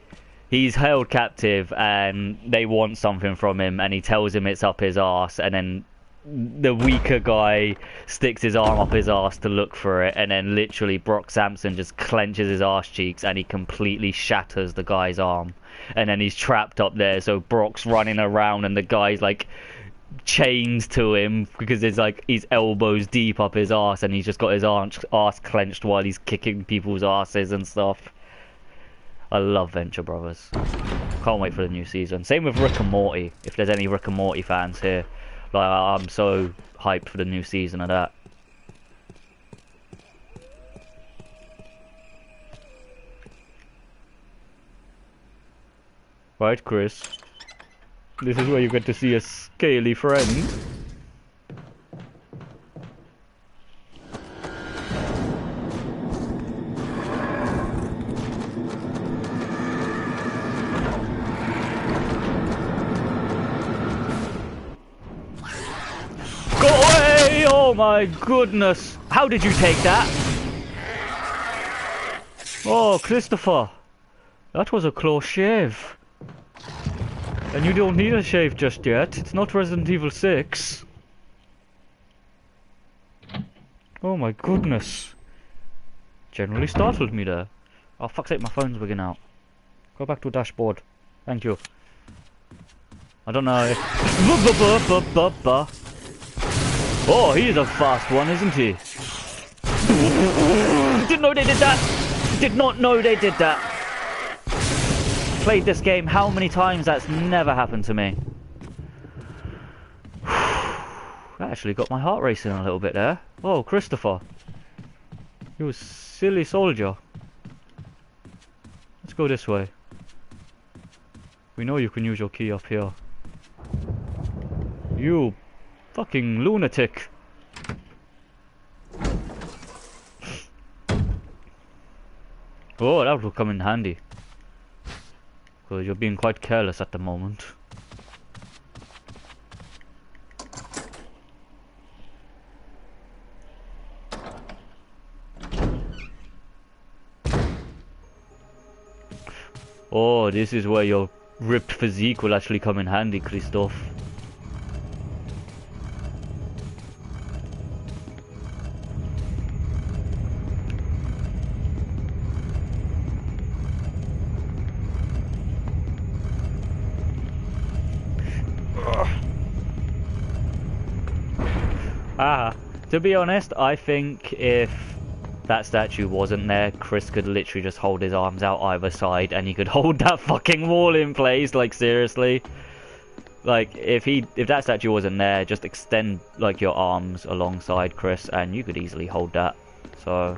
he's held captive and they want something from him and he tells him it's up his arse, and then the weaker guy sticks his arm up his arse to look for it, and then literally Brock Sampson just clenches his arse cheeks and he completely shatters the guy's arm, and then he's trapped up there. So Brock's running around and the guy's like chained to him because it's like he's elbows deep up his arse and he's just got his arse clenched while he's kicking people's arses and stuff. I love Venture Brothers. Can't wait for the new season. Same with Rick and Morty, if there's any Rick and Morty fans here. Like, I'm so hyped for the new season of that. Right, Chris? This is where you get to see a scaly friend. Go away! Oh my goodness! How did you take that? Oh, Christopher! That was a close shave. And you don't need a shave just yet. It's not Resident Evil 6. Oh my goodness. Generally startled me there. Oh fuck's sake, my phone's wigging out. Go back to dashboard. Thank you. I don't know if... Oh, he's a fast one, isn't he? Didn't know they did that! Did not know they did that! Played this game how many times? That's never happened to me. That actually got my heart racing a little bit there. Oh, Christopher. You silly soldier. Let's go this way. We know you can use your key up here. You fucking lunatic. Oh, that will come in handy. Because you're being quite careless at the moment. Oh, this is where your ripped physique will actually come in handy, Christoph. To be honest, I think if that statue wasn't there, Chris could literally just hold his arms out either side and he could hold that fucking wall in place, like seriously. Like, if that statue wasn't there, just extend like your arms alongside Chris and you could easily hold that. So,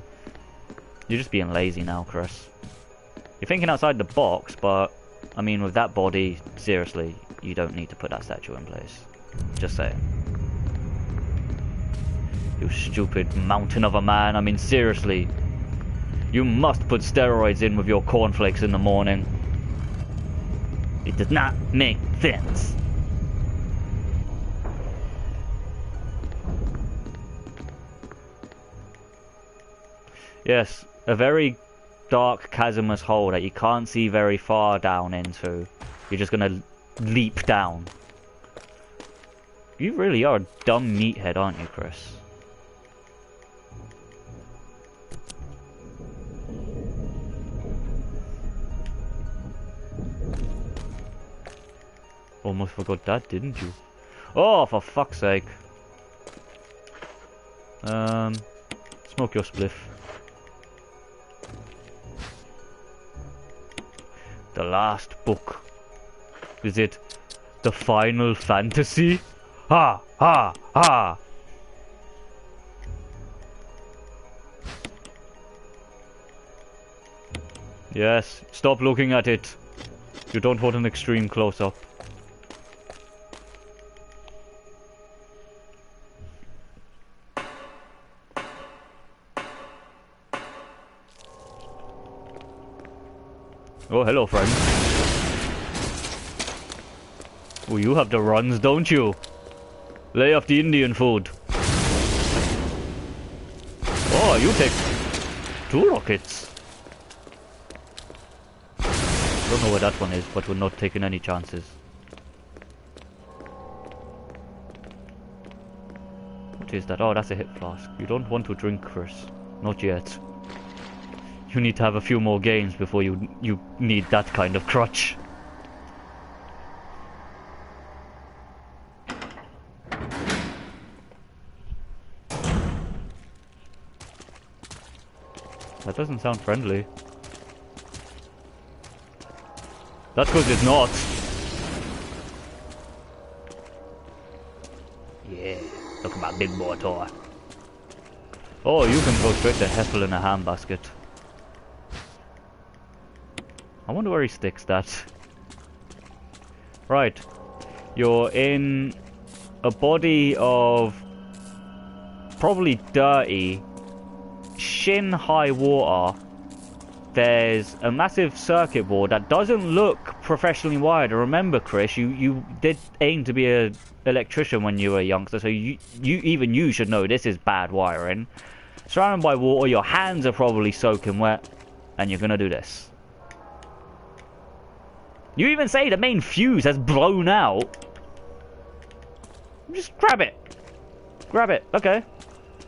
you're just being lazy now, Chris. You're thinking outside the box, but, I mean, with that body, seriously, you don't need to put that statue in place. Just saying. You stupid mountain of a man, I mean seriously. You must put steroids in with your cornflakes in the morning. It does not make sense. Yes, a very dark chasmous hole that you can't see very far down into. You're just gonna leap down. You really are a dumb meathead, aren't you, Chris? Almost forgot that, didn't you? Oh, for fuck's sake. Smoke your spliff. The last book. Is it the Final Fantasy? Ha! Ha! Ha! Yes, stop looking at it. You don't want an extreme close-up. Oh, hello, friend. Oh, you have the runs, don't you? Lay off the Indian food. Oh, you take 2 rockets. Don't know where that one is, but we're not taking any chances. What is that? Oh, that's a hip flask. You don't want to drink, Chris. Not yet. You need to have a few more games before you need that kind of crutch. That doesn't sound friendly. That's because it's not. Yeah, look at my big boy toy. Oh, you can go straight to Heffel in a handbasket. I wonder where he sticks that. Right. You're in a body of probably dirty, shin-high water. There's a massive circuit board that doesn't look professionally wired. Remember, Chris, you did aim to be an electrician when you were a youngster, so you should know this is bad wiring. Surrounded by water, your hands are probably soaking wet, and you're gonna do this. You even say the main fuse has blown out. Just grab it. Grab it. Okay.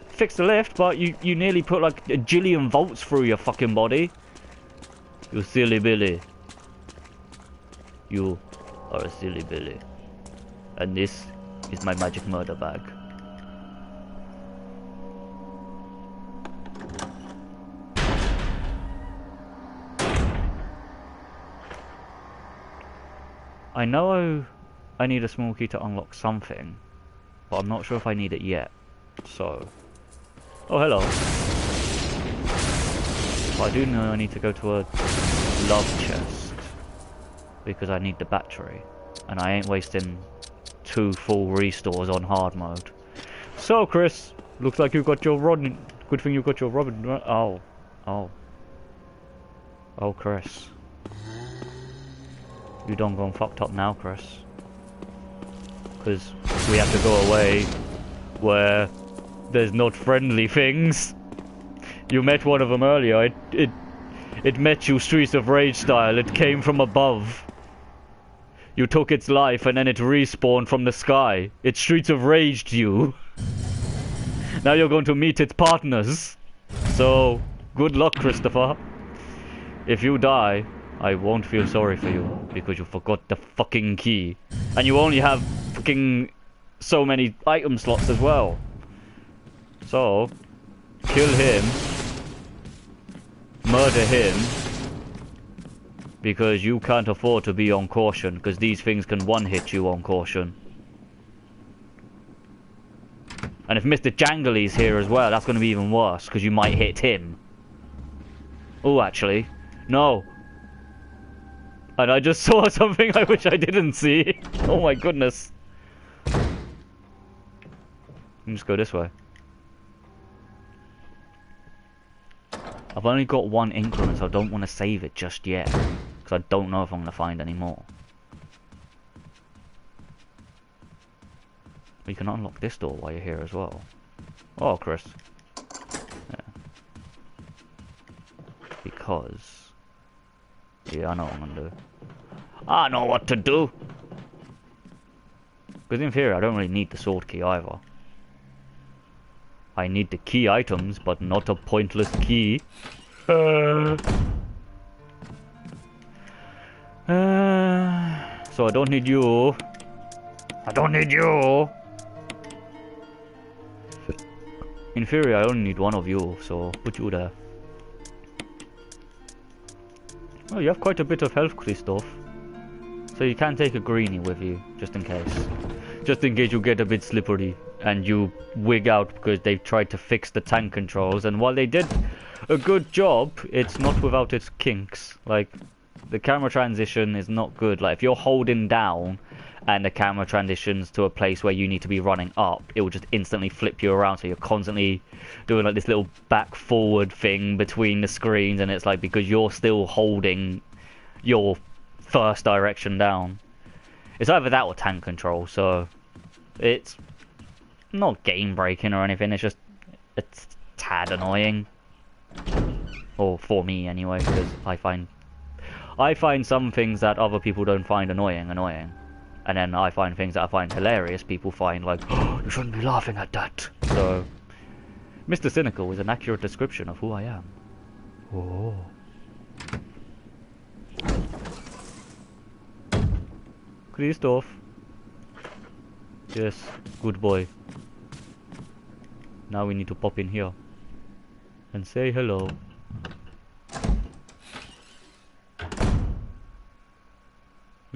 Fix the lift, but you nearly put like a jillion volts through your fucking body. You silly Billy. You are a silly Billy. And this is my magic murder bag. I know I need a small key to unlock something, but I'm not sure if I need it yet. So... Oh, hello. But I do know I need to go to a love chest, because I need the battery, and I ain't wasting 2 full restores on hard mode. So, Chris, looks like you got your Rodney. Good thing you got your Robin. Oh. Oh, Chris. You done gone fucked up now, Chris. Because we have to go away where there's not friendly things. You met one of them earlier. It met you Streets of Rage style. It came from above. You took its life and then it respawned from the sky. It Streets of Raged you. Now you're going to meet its partners. So, good luck, Christopher. If you die, I won't feel sorry for you, because you forgot the fucking key. And you only have fucking so many item slots as well. So, kill him. Murder him. Because you can't afford to be on caution, because these things can one-hit you on caution. And if Mr. Jangly's here as well, that's going to be even worse, because you might hit him. Oh, actually. No. And I just saw something I wish I didn't see. Oh my goodness. Let me just go this way. I've only got 1 increment, so I don't want to save it just yet. Because I don't know if I'm going to find any more. But you can unlock this door while you're here as well. Oh, Chris. Yeah. Because... yeah, I know what I'm gonna do. I know what to do! Because in theory, I don't really need the sword key either. I need the key items, but not a pointless key. So I don't need you. I don't need you! In theory, I only need one of you, so put you there. Oh, you have quite a bit of health, Christoph. So you can take a greenie with you, just in case. Just in case you get a bit slippery and you wig out because they've tried to fix the tank controls. And while they did a good job, it's not without its kinks. Like, the camera transition is not good. Like, if you're holding down and the camera transitions to a place where you need to be running up, it will just instantly flip you around. So you're constantly doing like this little back forward thing between the screens, and it's like because you're still holding your first direction down. It's either that or tank control, so it's not game breaking or anything, it's just a tad annoying. Or for me anyway, because I find some things that other people don't find annoying. And then I find things that I find hilarious, people find like, oh, you shouldn't be laughing at that. So, Mr. Synical is an accurate description of who I am. Oh. Christoph. Yes, good boy. Now we need to pop in here. And say hello.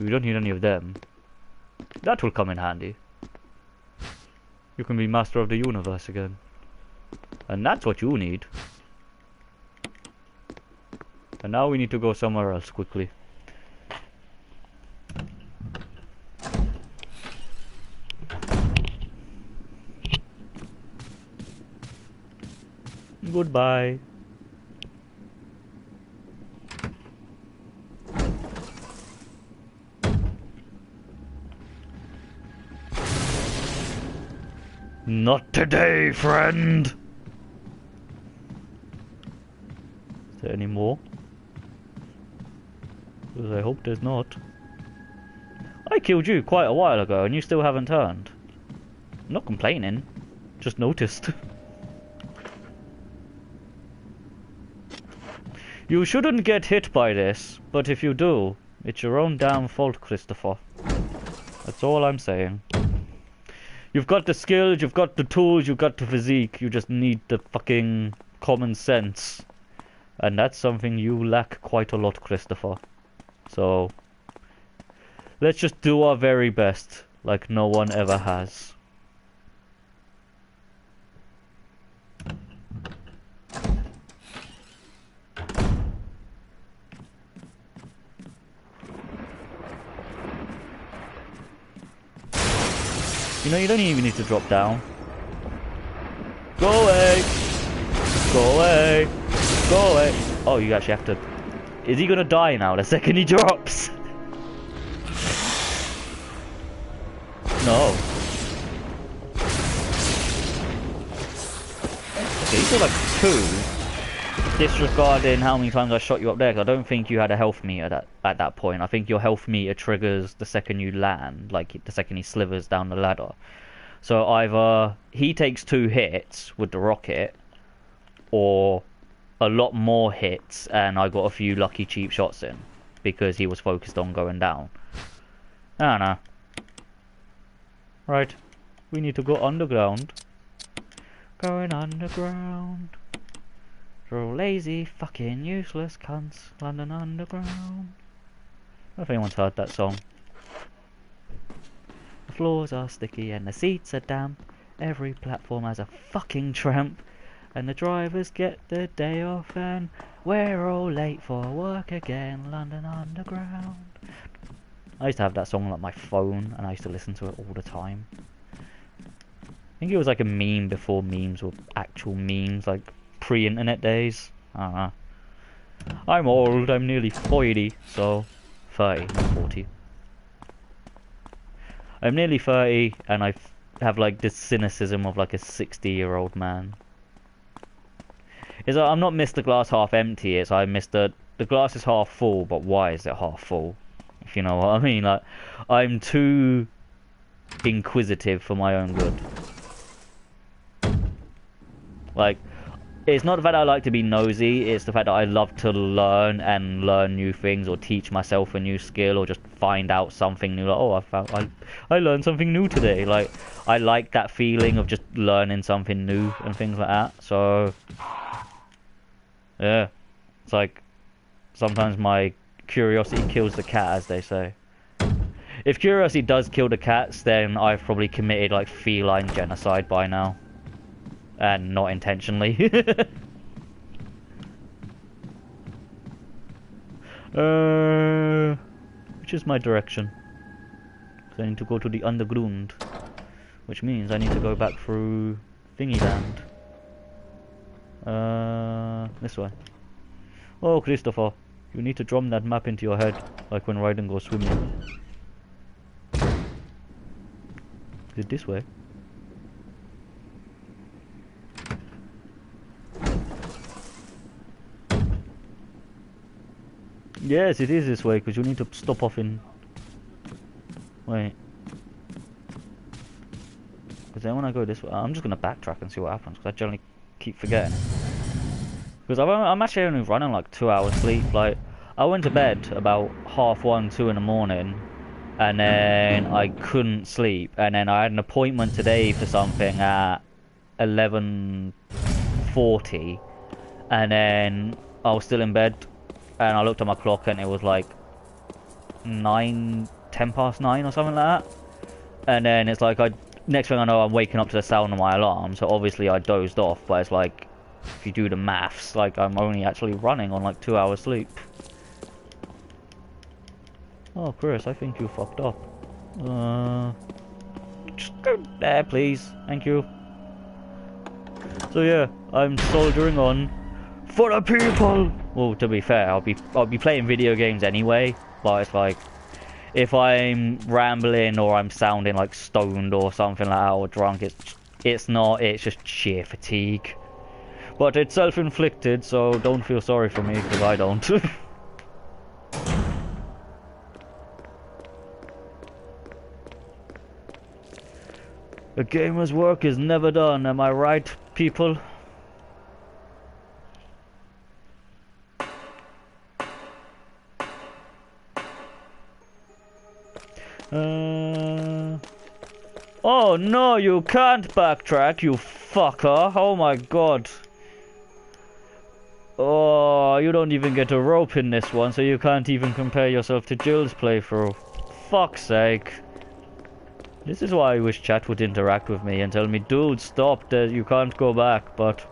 We don't need any of them. That will come in handy. You can be master of the universe again. And that's what you need. And now we need to go somewhere else quickly. Goodbye. Not today, friend! Is there any more? Because I hope there's not. I killed you quite a while ago and you still haven't turned. I'm not complaining, just noticed. You shouldn't get hit by this, but if you do, it's your own damn fault, Christopher. That's all I'm saying. You've got the skills, you've got the tools, you've got the physique, you just need the fucking common sense. And that's something you lack quite a lot, Christopher. So, let's just do our very best, like no one ever has. You know, you don't even need to drop down. Go away! Go away! Go away! Oh, you actually have to... Is he gonna die now the second he drops? No. Okay, you got like 2. Disregarding how many times I shot you up there, 'cause I don't think you had a health meter at that point. I think your health meter triggers the second you land, like the second he slithers down the ladder. So either he takes 2 hits with the rocket, or a lot more hits and I got a few lucky cheap shots in, because he was focused on going down. I don't know. Right, we need to go underground. Going underground. Through lazy, fucking useless cunts, London Underground. I don't know if anyone's heard that song. The floors are sticky and the seats are damp. Every platform has a fucking tramp. And the drivers get the day off and we're all late for work again, London Underground. I used to have that song on like my phone and I used to listen to it all the time. I think it was like a meme before memes were actual memes, like pre-internet days. I don't know. I'm old, I'm nearly 40, so 30, not 40. I'm nearly 30 and I have like this cynicism of like a 60-year-old man. Is I'm not Mr. Glass half empty, it's I Mr. The glass is half full, but why is it half full? If you know what I mean, like I'm too inquisitive for my own good. Like, it's not the fact that I like to be nosy, it's the fact that I love to learn and learn new things or teach myself a new skill or just find out something new. Like, oh, I learned something new today. Like, I like that feeling of just learning something new and things like that. So, yeah, it's like sometimes my curiosity kills the cat, as they say. If curiosity does kill the cats, then I've probably committed like feline genocide by now. And not intentionally. Which is my direction? So I need to go to the underground, which means I need to go back through Thingy Land. This way. Oh, Christopher, you need to drum that map into your head, like when Raiden goes swimming. Is it this way? Yes, it is this way, because you need to stop off in... Wait. Because then when I go this way... I'm just going to backtrack and see what happens, because I generally keep forgetting. Because I'm actually only running like 2 hours sleep. Like, I went to bed about 1:30, 2 in the morning, and then I couldn't sleep. And then I had an appointment today for something at 11:40, and then I was still in bed. And I looked at my clock and it was like 9, 10 past 9 or something like that. And then it's like, next thing I know, I'm waking up to the sound of my alarm, so obviously I dozed off, but it's like, if you do the maths, like, I'm only actually running on like 2 hours sleep. Oh, Chris, I think you fucked up. Just go there, please. Thank you. So yeah, I'm soldiering on for the people. Well, to be fair, I'll be playing video games anyway, but it's like, if I'm rambling or I'm sounding like stoned or something like that or drunk, it's not, it's just sheer fatigue. But it's self-inflicted, so don't feel sorry for me, because I don't. A gamer's work is never done, am I right, people? Oh no, you can't backtrack, you fucker. Oh my god. Oh, you don't even get a rope in this one, so you can't even compare yourself to Jill's playthrough. Fuck's sake. This is why I wish chat would interact with me and tell me, dude, stop, you can't go back, but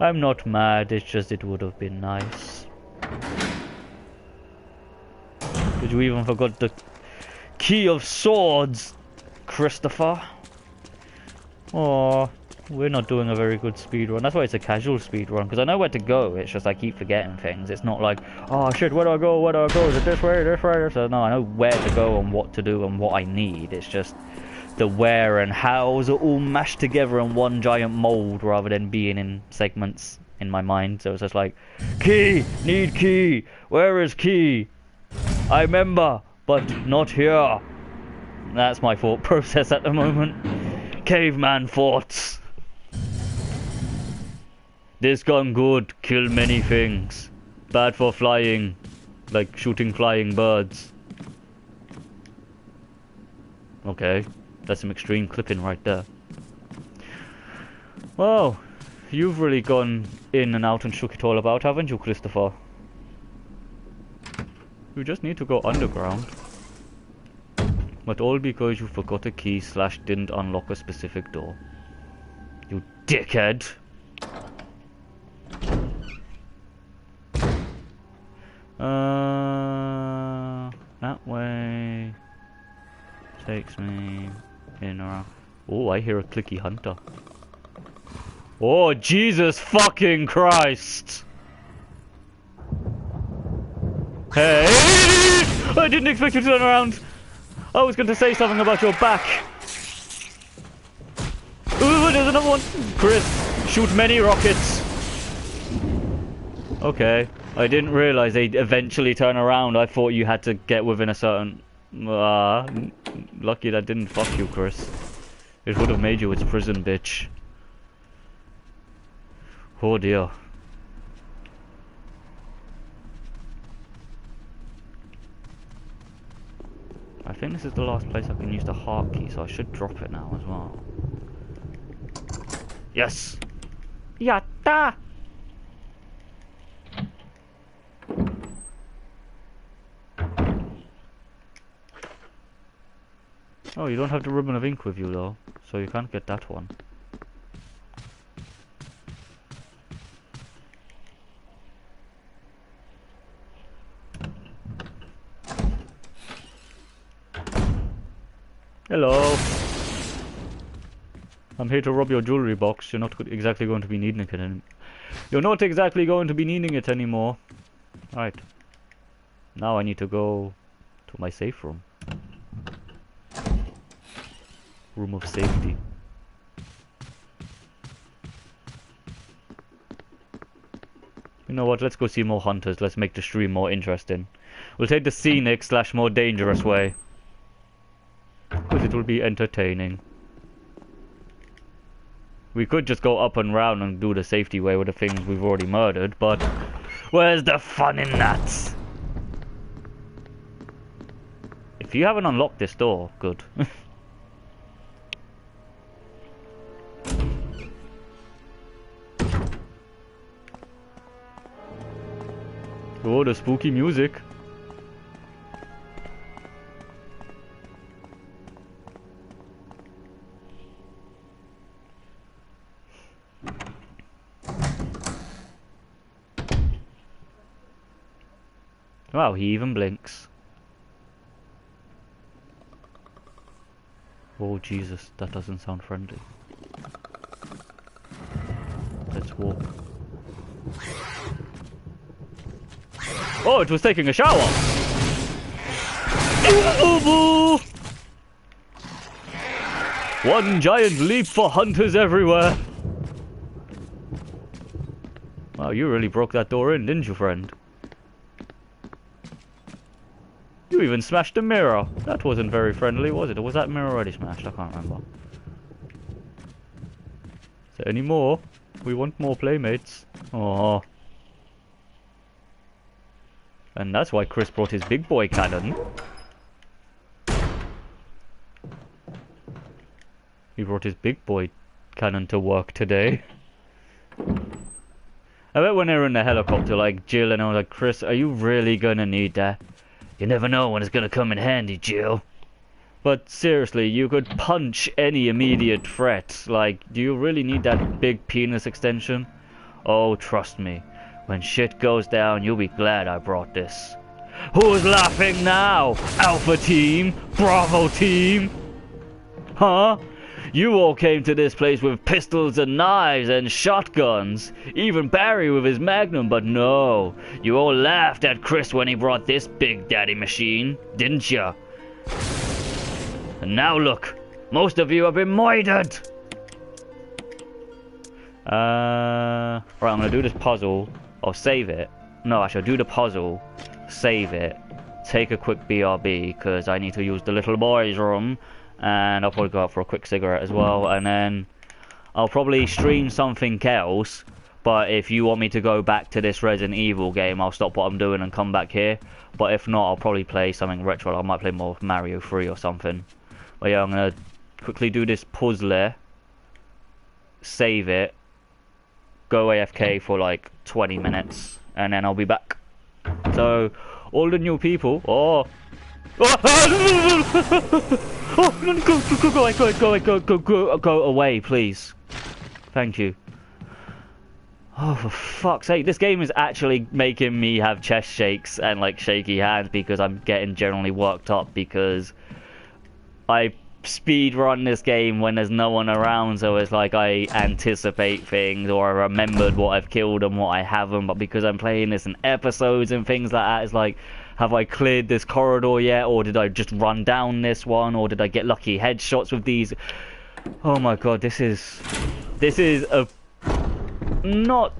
I'm not mad, it's just it would have been nice. Did you even forgot the key of swords, Christopher? Oh, we're not doing a very good speedrun. That's why it's a casual speedrun, because I know where to go, it's just I keep forgetting things. It's not like, oh shit, where do I go, where do I go, is it this way, this way? So no, I know where to go and what to do and what I need. It's just the where and hows are all mashed together in one giant mold rather than being in segments in my mind. So it's just like, key, need key, where is key? I remember, but not here. That's my thought process at the moment. Caveman thoughts. This gun good, kill many things. Bad for flying, like shooting flying birds. Okay, that's some extreme clipping right there. Well, you've really gone in and out and shook it all about, haven't you, Christopher? You just need to go underground. But all because you forgot a key / didn't unlock a specific door. You dickhead! That way takes me in around. Oh, I hear a clicky hunter. Oh, Jesus fucking Christ! Hey! I didn't expect you to turn around. I was going to say something about your back. Ooh, there's another one. Chris, shoot many rockets. Okay. I didn't realize they'd eventually turn around. I thought you had to get within a certain... lucky that didn't fuck you, Chris. It would have made you its prison, bitch. Oh dear. I think this is the last place I can use the heart key, so I should drop it now as well. Yes! Yatta! Oh, you don't have the ribbon of ink with you though, so you can't get that one. Hello. I'm here to rob your jewelry box. You're not exactly going to be needing it anymore. You're not exactly going to be needing it anymore. Right. Now I need to go to my safe room. Room of safety. You know what? Let's go see more hunters. Let's make the stream more interesting. We'll take the scenic / more dangerous way. Because it will be entertaining. We could just go up and round and do the safety way with the things we've already murdered, but where's the fun in that? If you haven't unlocked this door, good. Oh, the spooky music. Wow, he even blinks. Oh Jesus, that doesn't sound friendly. Let's walk. Oh, it was taking a shower! One giant leap for hunters everywhere! Wow, you really broke that door in, didn't you, friend? You even smashed a mirror. That wasn't very friendly, was it? Or was that mirror already smashed? I can't remember. Is there any more? We want more playmates. Oh. And that's why Chris brought his big boy cannon. He brought his big boy cannon to work today. I bet when they were in the helicopter, like Jill and I was like, Chris, are you really gonna need that? You never know when it's gonna come in handy, Jill. But seriously, you could punch any immediate threat. Like, do you really need that big penis extension? Oh, trust me. When shit goes down, you'll be glad I brought this. Who's laughing now? Alpha team? Bravo team? Huh? You all came to this place with pistols and knives and shotguns. Even Barry with his Magnum, but no. You all laughed at Chris when he brought this big daddy machine, didn't ya? And now look, most of you have been murdered. Right, I'm gonna do this puzzle. I'll save it. No, I shall do the puzzle, save it, take a quick BRB, because I need to use the little boy's room. And I'll probably go out for a quick cigarette as well, and then I'll probably stream something else. But if you want me to go back to this Resident Evil game, I'll stop what I'm doing and come back here. But if not, I'll probably play something retro. I might play more Mario 3 or something. But yeah, I'm gonna quickly do this puzzle, save it, go AFK for like 20 minutes, and then I'll be back. So all the new people, oh, go away, please. Thank you. Oh, for fuck's sake, this game is actually making me have chest shakes and like shaky hands because I'm getting generally worked up because I speed run this game when there's no one around, so it's like I anticipate things or I remembered what I've killed and what I haven't, but because I'm playing this in episodes and things like that, it's like, have I cleared this corridor yet, or did I just run down this one, or did I get lucky headshots with these? Oh my god, this is a, not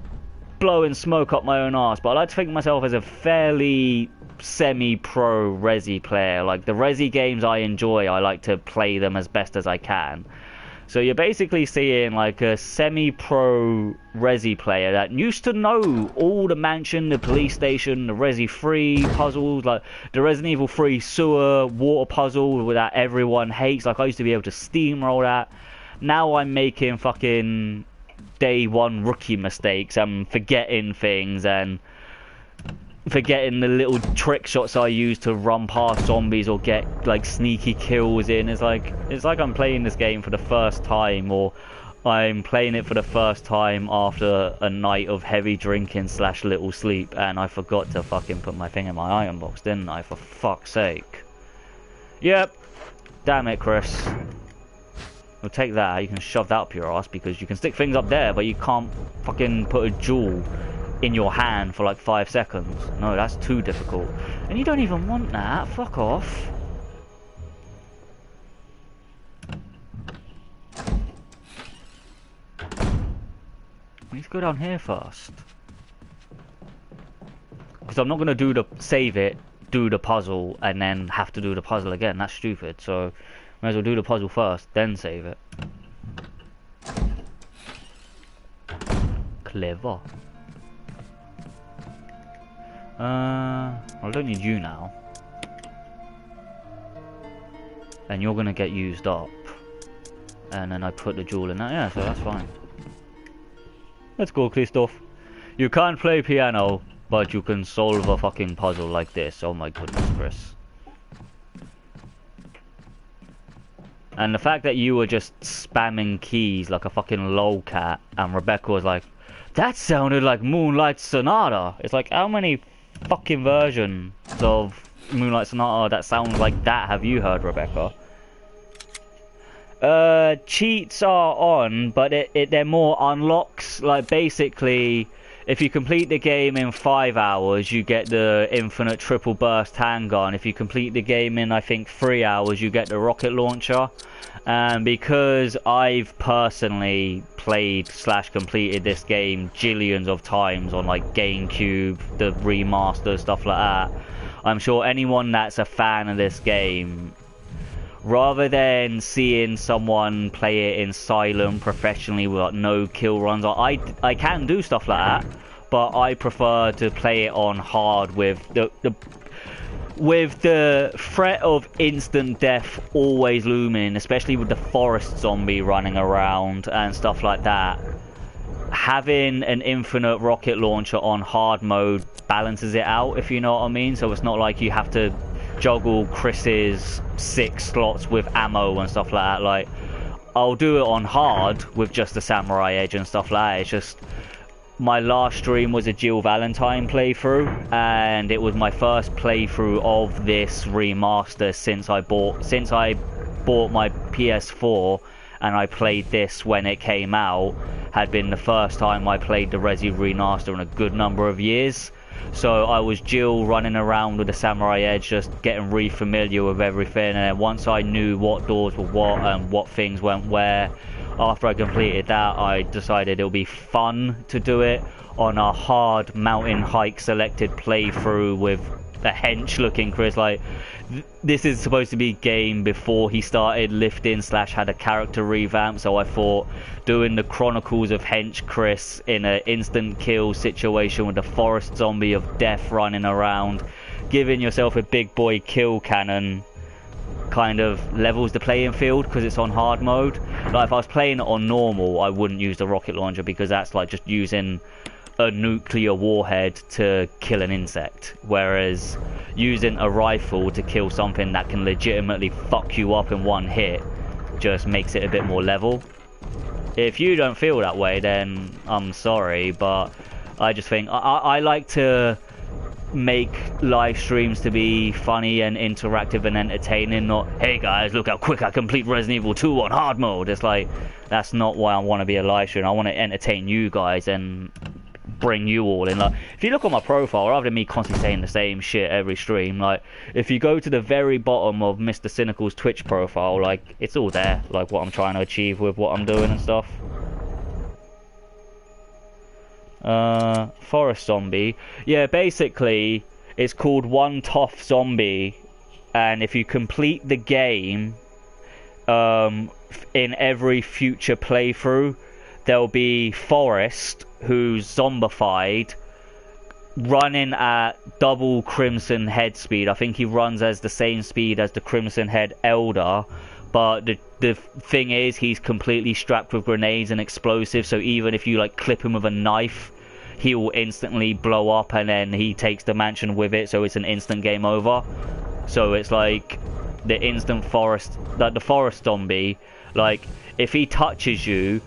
blowing smoke up my own arse, but I like to think of myself as a fairly semi-pro Resi player. Like the Resi games I enjoy, I like to play them as best as I can. So you're basically seeing like a semi-pro Resi player that used to know all the mansion, the police station, the Resi 3 puzzles, like the Resident Evil 3 sewer water puzzle that everyone hates. Like I used to be able to steamroll that. Now I'm making fucking day one rookie mistakes. I'm forgetting things and forgetting the little trick shots I use to run past zombies or get like sneaky kills in. It's like I'm playing this game for the first time, or I'm playing it for the first time after a night of heavy drinking / little sleep, and I forgot to fucking put my thing in my iron box, didn't I? For fuck's sake. Yep. Damn it, Chris. Well, take that. You can shove that up your ass because you can stick things up there, but you can't fucking put a jewel in your hand for like 5 seconds. No, that's too difficult. And you don't even want that. Fuck off. We need to go down here first. Because I'm not going to do the save it, do the puzzle, and then have to do the puzzle again. That's stupid. So, might as well do the puzzle first, then save it. Clever. I don't need you now. And you're gonna get used up. And then I put the jewel in that, yeah, so that's fine. Let's go, Christoph. You can't play piano, but you can solve a fucking puzzle like this. Oh my goodness, Chris. And the fact that you were just spamming keys like a fucking lolcat, and Rebecca was like, that sounded like Moonlight Sonata. It's like, how many fucking versions of Moonlight Sonata that sound like that have you heard, Rebecca? Cheats are on, but they're more unlocks. Like, basically, if you complete the game in 5 hours, you get the infinite triple burst handgun. If you complete the game in, I think, 3 hours, you get the rocket launcher. And because I've personally played / completed this game jillions of times on like GameCube, the remaster, stuff like that, I'm sure anyone that's a fan of this game, rather than seeing someone play it in Asylum professionally with like, no kill runs, I can do stuff like that, but I prefer to play it on hard with the threat of instant death always looming, especially with the forest zombie running around and stuff like that. Having an infinite rocket launcher on hard mode balances it out, if you know what I mean. So it's not like you have to juggle Chris's 6 slots with ammo and stuff like that. Like, I'll do it on hard with just the samurai edge and stuff like that. It's just, my last stream was a Jill Valentine playthrough, and it was my first playthrough of this remaster since I bought my PS4, and I played this when it came out. Had been the first time I played the Resi remaster in a good number of years. So I was Jill running around with the samurai edge, just getting re-familiar with everything, and then once I knew what doors were what and what things went where, after I completed that, I decided it would be fun to do it on a hard mountain hike selected playthrough with a hench looking Chris. Like, this is supposed to be game before he started lifting / had a character revamp, so I thought doing the Chronicles of Hench-Chris in an instant kill situation with the forest zombie of death running around, giving yourself a big boy kill cannon kind of levels the playing field because it's on hard mode. Like, if I was playing it on normal, I wouldn't use the rocket launcher because that's like just using a nuclear warhead to kill an insect, whereas using a rifle to kill something that can legitimately fuck you up in one hit just makes it a bit more level. If you don't feel that way, then I'm sorry, but I just think I like to make live streams to be funny and interactive and entertaining, not, hey guys, look how quick I complete Resident Evil 2 on hard mode. It's like, that's not why I want to be a live stream. I want to entertain you guys and bring you all in. Like, if you look on my profile, rather than me constantly saying the same shit every stream, like, if you go to the very bottom of Mr. Synical's Twitch profile, like, it's all there, like, what I'm trying to achieve with what I'm doing and stuff. Forest zombie. Yeah, basically, it's called One Tough Zombie, and if you complete the game, in every future playthrough, there'll be Forrest, who's zombified, running at double Crimson Head speed. I think he runs as the same speed as the Crimson Head Elder, but the thing is, he's completely strapped with grenades and explosives, so even if you like clip him with a knife, he will instantly blow up, and then he takes the mansion with it, so it's an instant game over. So it's like the instant forest, like the forest zombie, like if he touches you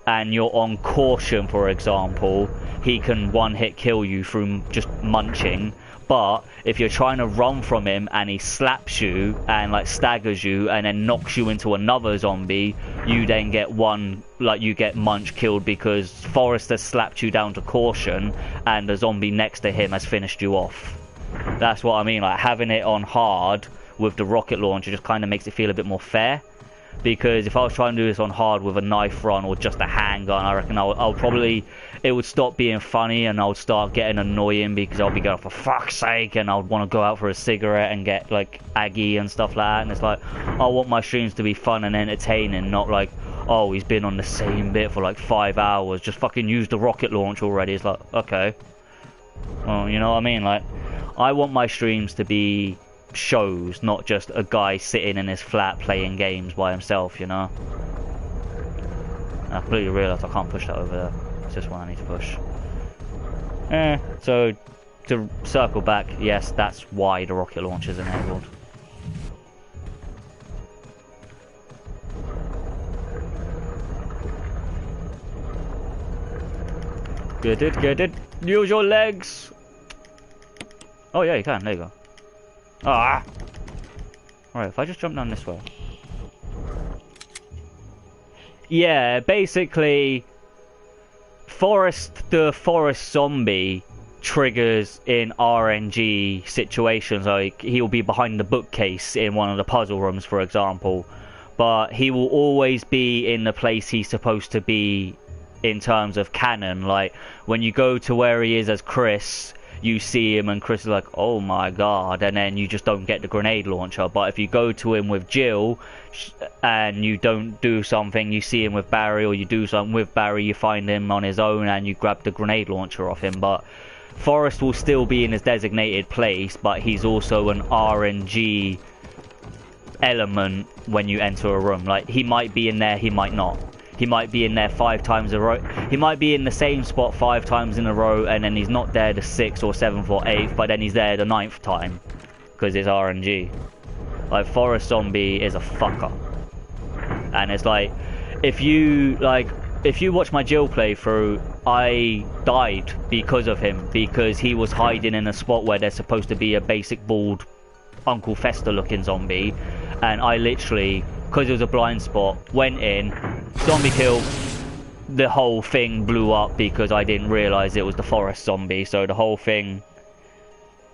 and you're on caution, for example, he can one-hit kill you through just munching. But if you're trying to run from him and he slaps you and like staggers you and then knocks you into another zombie, you then get you get munch killed because Forrest has slapped you down to caution and the zombie next to him has finished you off. That's what I mean, like having it on hard with the rocket launcher just kind of makes it feel a bit more fair. Because if I was trying to do this on hard with a knife run or just a handgun, I reckon I'll probably, it would stop being funny and I would start getting annoying because I'll be going, for fuck's sake, and I would want to go out for a cigarette and get like aggy and stuff like that. And it's like, I want my streams to be fun and entertaining, not like, oh, he's been on the same bit for like 5 hours, just fucking use the rocket launch already. It's like, okay. Well, you know what I mean? Like, I want my streams to be shows, not just a guy sitting in his flat playing games by himself, you know. And I completely realised I can't push that over there. It's just one I need to push. So to circle back, yes, that's why the rocket launch is enabled. Get it, use your legs. Oh yeah, you can, there you go. Ah! Alright, if I just jump down this way. Yeah, basically, the forest zombie triggers in RNG situations. Like, he'll be behind the bookcase in one of the puzzle rooms, for example. But he will always be in the place he's supposed to be in terms of canon. Like, when you go to where he is as Chris, you see him and Chris is like, oh my god, and then you just don't get the grenade launcher. But if you go to him with Jill and you don't do something, you see him with Barry, or you do something with Barry, you find him on his own and you grab the grenade launcher off him. But Forrest will still be in his designated place, but he's also an RNG element when you enter a room. Like, he might be in there, he might not. He might be in there 5 times a row. He might be in the same spot 5 times in a row, and then he's not there the 6th or 7th or 8th, but then he's there the 9th time because it's RNG. Like, Forest Zombie is a fucker, and it's like, if you watch my Jill playthrough, I died because of him, because he was hiding in a spot where there's supposed to be a basic bald Uncle Fester looking zombie, and I literally, because it was a blind spot, went in, zombie kill, the whole thing blew up because I didn't realise it was the forest zombie. So the whole thing,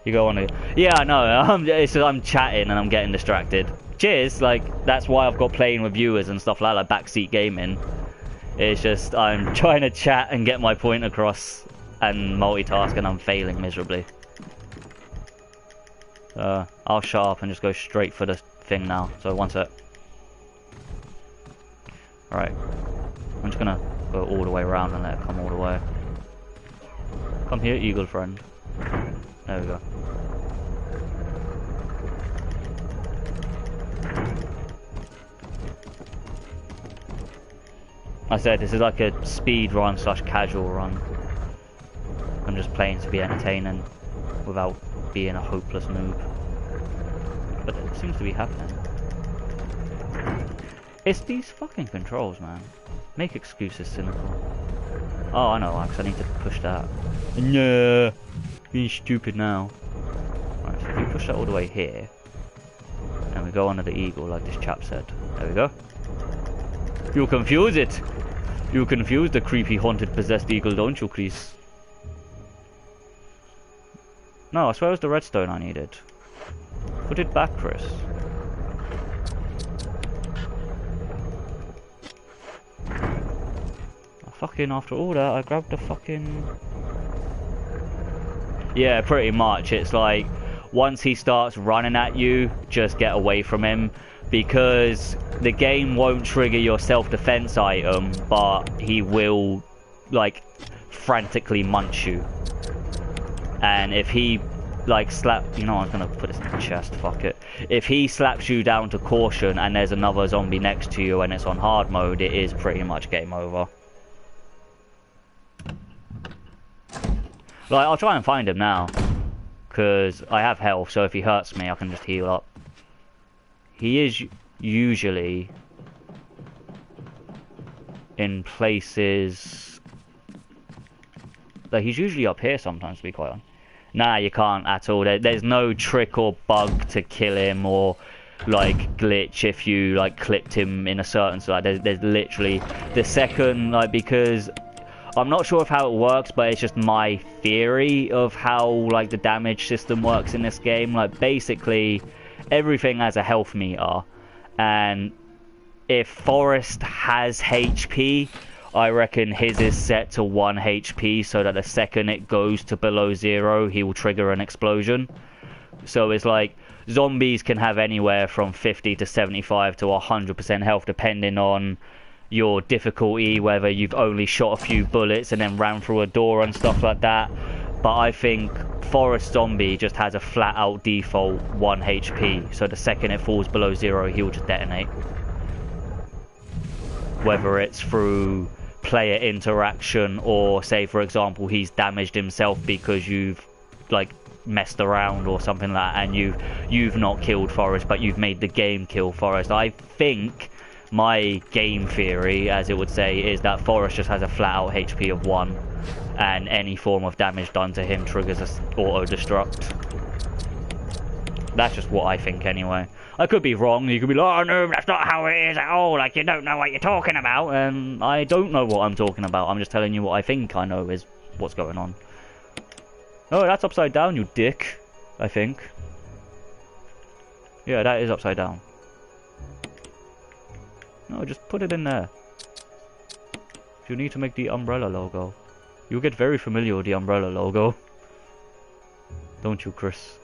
you go on it. Yeah, I know, I'm chatting and I'm getting distracted. Cheers, like, that's why I've got playing with viewers and stuff like that, backseat gaming. It's just, I'm trying to chat and get my point across and multitask, and I'm failing miserably. I'll shut up and just go straight for the thing now. So one sec. Alright. I'm just gonna go all the way around and let it come all the way. Come here, eagle friend. There we go. I said this is like a speed run / casual run. I'm just playing to be entertaining without being a hopeless noob. But it seems to be happening. It's these fucking controls, man. Make excuses, Synical. Oh, I know, Max, I need to push that. No, being stupid now. Right, so if you push that all the way here, and we go under the eagle like this chap said. There we go. You confuse it. You confuse the creepy, haunted, possessed eagle, don't you, Chris? No, I swear it was the redstone I needed. Put it back, Chris. Fucking, after all that, I grabbed the fucking... Yeah, pretty much. It's like, once he starts running at you, just get away from him. Because the game won't trigger your self-defense item, but he will, like, frantically munch you. And if he, like, you know, I'm gonna put this in the chest, fuck it. If he slaps you down to caution and there's another zombie next to you and it's on hard mode, it is pretty much game over. Like, I'll try and find him now, because I have health, so if he hurts me, I can just heal up. He is usually in places... Like, he's usually up here sometimes, to be quite honest. Nah, you can't at all. There's no trick or bug to kill him, or, like, glitch if you, like, clipped him in a certain side. There's literally... The second, like, because... I'm not sure of how it works, but it's just my theory of how, like, the damage system works in this game. Like, basically, everything has a health meter, and if Forrest has HP, I reckon his is set to 1 HP, so that the second it goes to below 0, he will trigger an explosion. So it's like, zombies can have anywhere from 50 to 75 to 100% health, depending on your difficulty, whether you've only shot a few bullets and then ran through a door and stuff like that. But I think Forest Zombie just has a flat out default 1 HP, so the second it falls below 0, he will just detonate. Whether it's through player interaction, or say for example he's damaged himself because you've, like, messed around or something like that, and you've not killed Forrest, but you've made the game kill Forrest. I think my game theory, as it would say, is that Forrest just has a flat out HP of 1, and any form of damage done to him triggers a auto-destruct. That's just what I think anyway. I could be wrong. You could be like, oh no, that's not how it is at all. Like, you don't know what you're talking about. And I don't know what I'm talking about. I'm just telling you what I think I know is what's going on. Oh, that's upside down, you dick. I think. Yeah, that is upside down. No, just put it in there. You need to make the umbrella logo. You'll get very familiar with the umbrella logo. Don't you, Chris?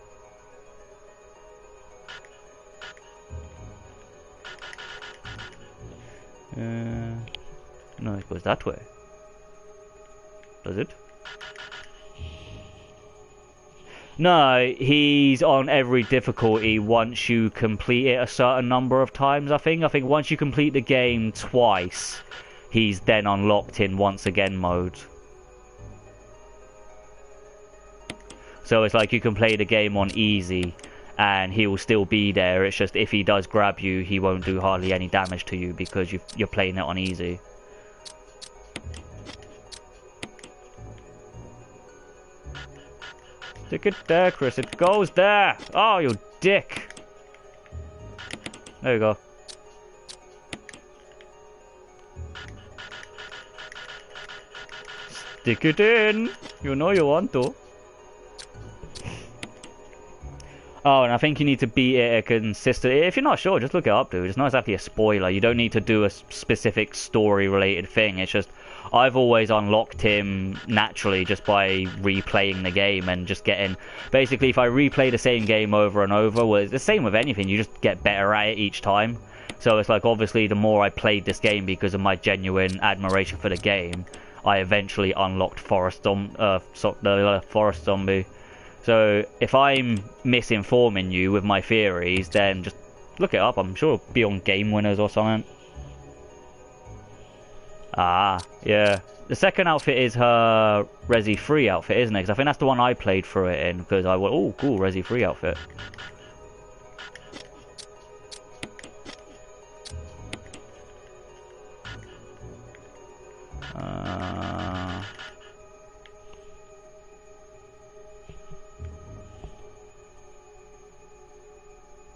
No, it goes that way. Does it? No, he's on every difficulty once you complete it a certain number of times, I think. I think once you complete the game twice, he's then unlocked in once again mode. So it's like you can play the game on easy and he will still be there. It's just if he does grab you, he won't do hardly any damage to you because you're playing it on easy. Stick it there, Chris. It goes there. Oh, you dick. There you go. Stick it in. You know you want to. Oh, and I think you need to beat it a consistent... If you're not sure, just look it up, dude. It's not exactly a spoiler. You don't need to do a specific story-related thing. It's just... I've always unlocked him naturally just by replaying the game and just getting... Basically, if I replay the same game over and over, well, it's the same with anything. You just get better at it each time. So it's like, obviously, the more I played this game because of my genuine admiration for the game, I eventually unlocked the Forest Zombie. So if I'm misinforming you with my theories, then just look it up. I'm sure it'll be on Game Winners or something. Ah, yeah. The second outfit is her Resi 3 outfit, isn't it? Because I think that's the one I played through it in. Because I went, oh, cool, Resi 3 outfit.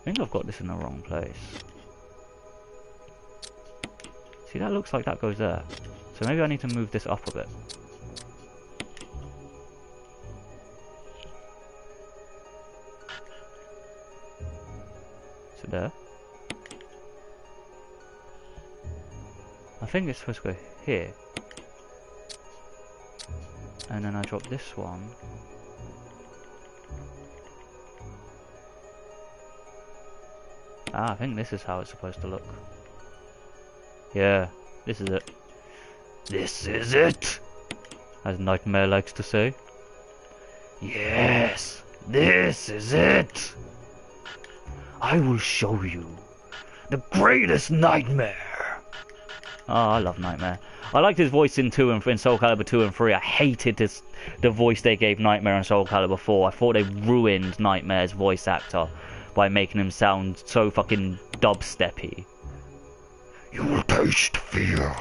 I think I've got this in the wrong place. See, that looks like that goes there. So maybe I need to move this up a bit. Is it there? I think it's supposed to go here. And then I drop this one. Ah, I think this is how it's supposed to look. Yeah, this is it. This is it! As Nightmare likes to say. Yes, this is it! I will show you the greatest nightmare! Oh, I love Nightmare. I liked his voice in Soul Calibur 2 and 3. I hated the voice they gave Nightmare in Soul Calibur 4. I thought they ruined Nightmare's voice actor by making him sound so fucking dubsteppy. You will taste fear.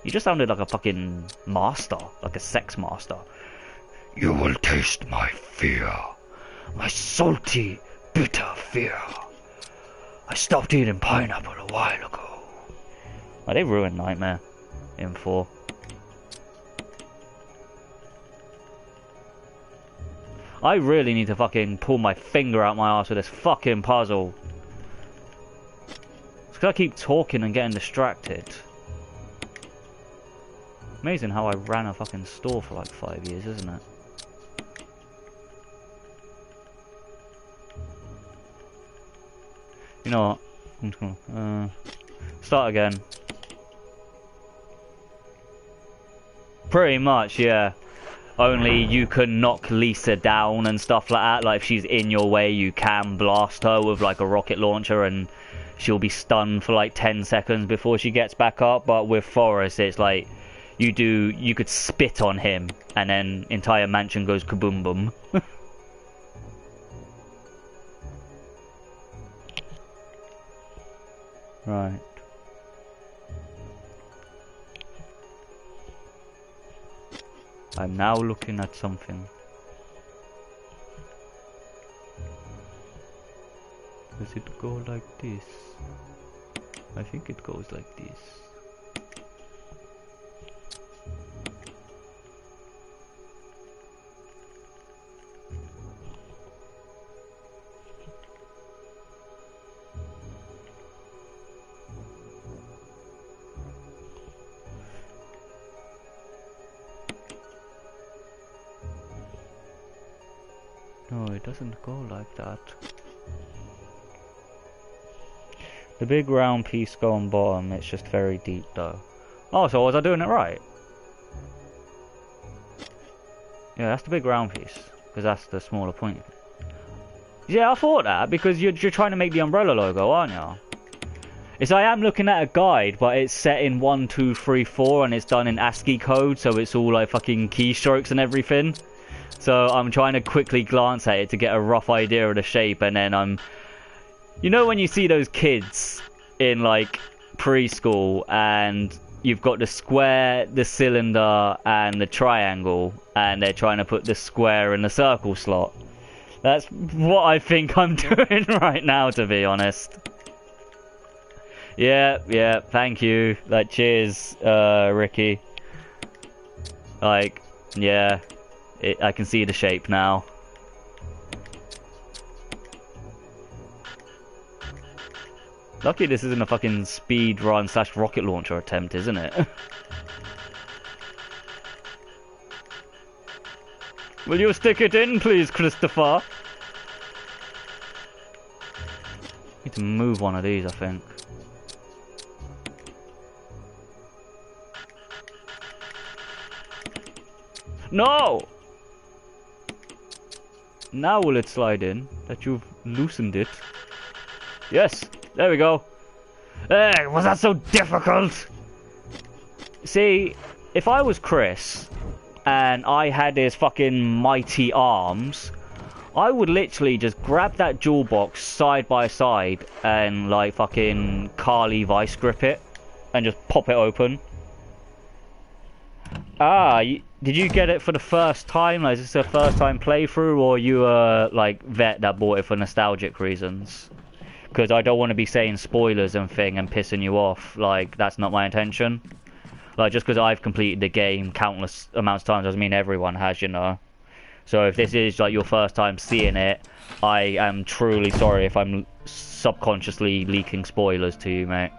You just sounded like a fucking master, like a sex master. You will taste my fear. My salty, bitter fear. I stopped eating pineapple a while ago. Oh, they ruined Nightmare in 4. I really need to fucking pull my finger out my arse with this fucking puzzle. It's because I keep talking and getting distracted. Amazing how I ran a fucking store for like 5 years, isn't it? You know what? I'm just gonna start again. Pretty much, yeah. Only you can knock Lisa down and stuff like that. Like if she's in your way, you can blast her with like a rocket launcher and she'll be stunned for like 10 seconds before she gets back up. But with Forrest, it's like you could spit on him and then entire mansion goes kaboom boom. Right. I'm now looking at something. Does it go like this? I think it goes like this. No, it doesn't go like that. The big round piece go on bottom, it's just very deep though. Oh, so was I doing it right? Yeah, that's the big round piece, because that's the smaller point. Yeah, I thought that, because you're trying to make the umbrella logo, aren't you? I am looking at a guide, but it's set in 1, 2, 3, 4, and it's done in ASCII code, so it's all like fucking keystrokes and everything. So I'm trying to quickly glance at it to get a rough idea of the shape, and then I'm... You know when you see those kids in like preschool and you've got the square, the cylinder and the triangle, and they're trying to put the square in the circle slot? That's what I think I'm doing right now, to be honest. Yeah, thank you. Like, cheers, Ricky. Like, yeah. I can see the shape now. Lucky this isn't a fucking speed run / rocket launcher attempt, isn't it? Will you stick it in, please, Christopher? Need to move one of these, I think. No! Now will it slide in, that you've loosened it? Yes, there we go. Hey, was that so difficult? See, if I was Chris, and I had his fucking mighty arms, I would literally just grab that jewel box side by side and like fucking Carly vice grip it, and just pop it open. Ah, did you get it for the first time? Like, is this a first time playthrough, or you like vet that bought it for nostalgic reasons? Because I don't want to be saying spoilers and thing and pissing you off. Like, that's not my intention. Like, just because I've completed the game countless amounts of times doesn't mean everyone has, you know. So if this is like your first time seeing it, I am truly sorry if I'm subconsciously leaking spoilers to you, mate.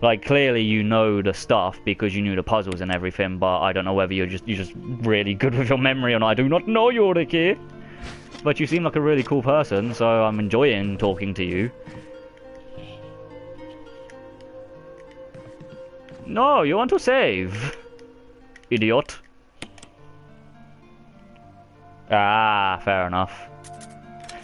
Like, clearly you know the stuff because you knew the puzzles and everything, but I don't know whether you're just really good with your memory or not. I do not know, Yoriki. But you seem like a really cool person, so I'm enjoying talking to you. No, you want to save, idiot. Ah, fair enough.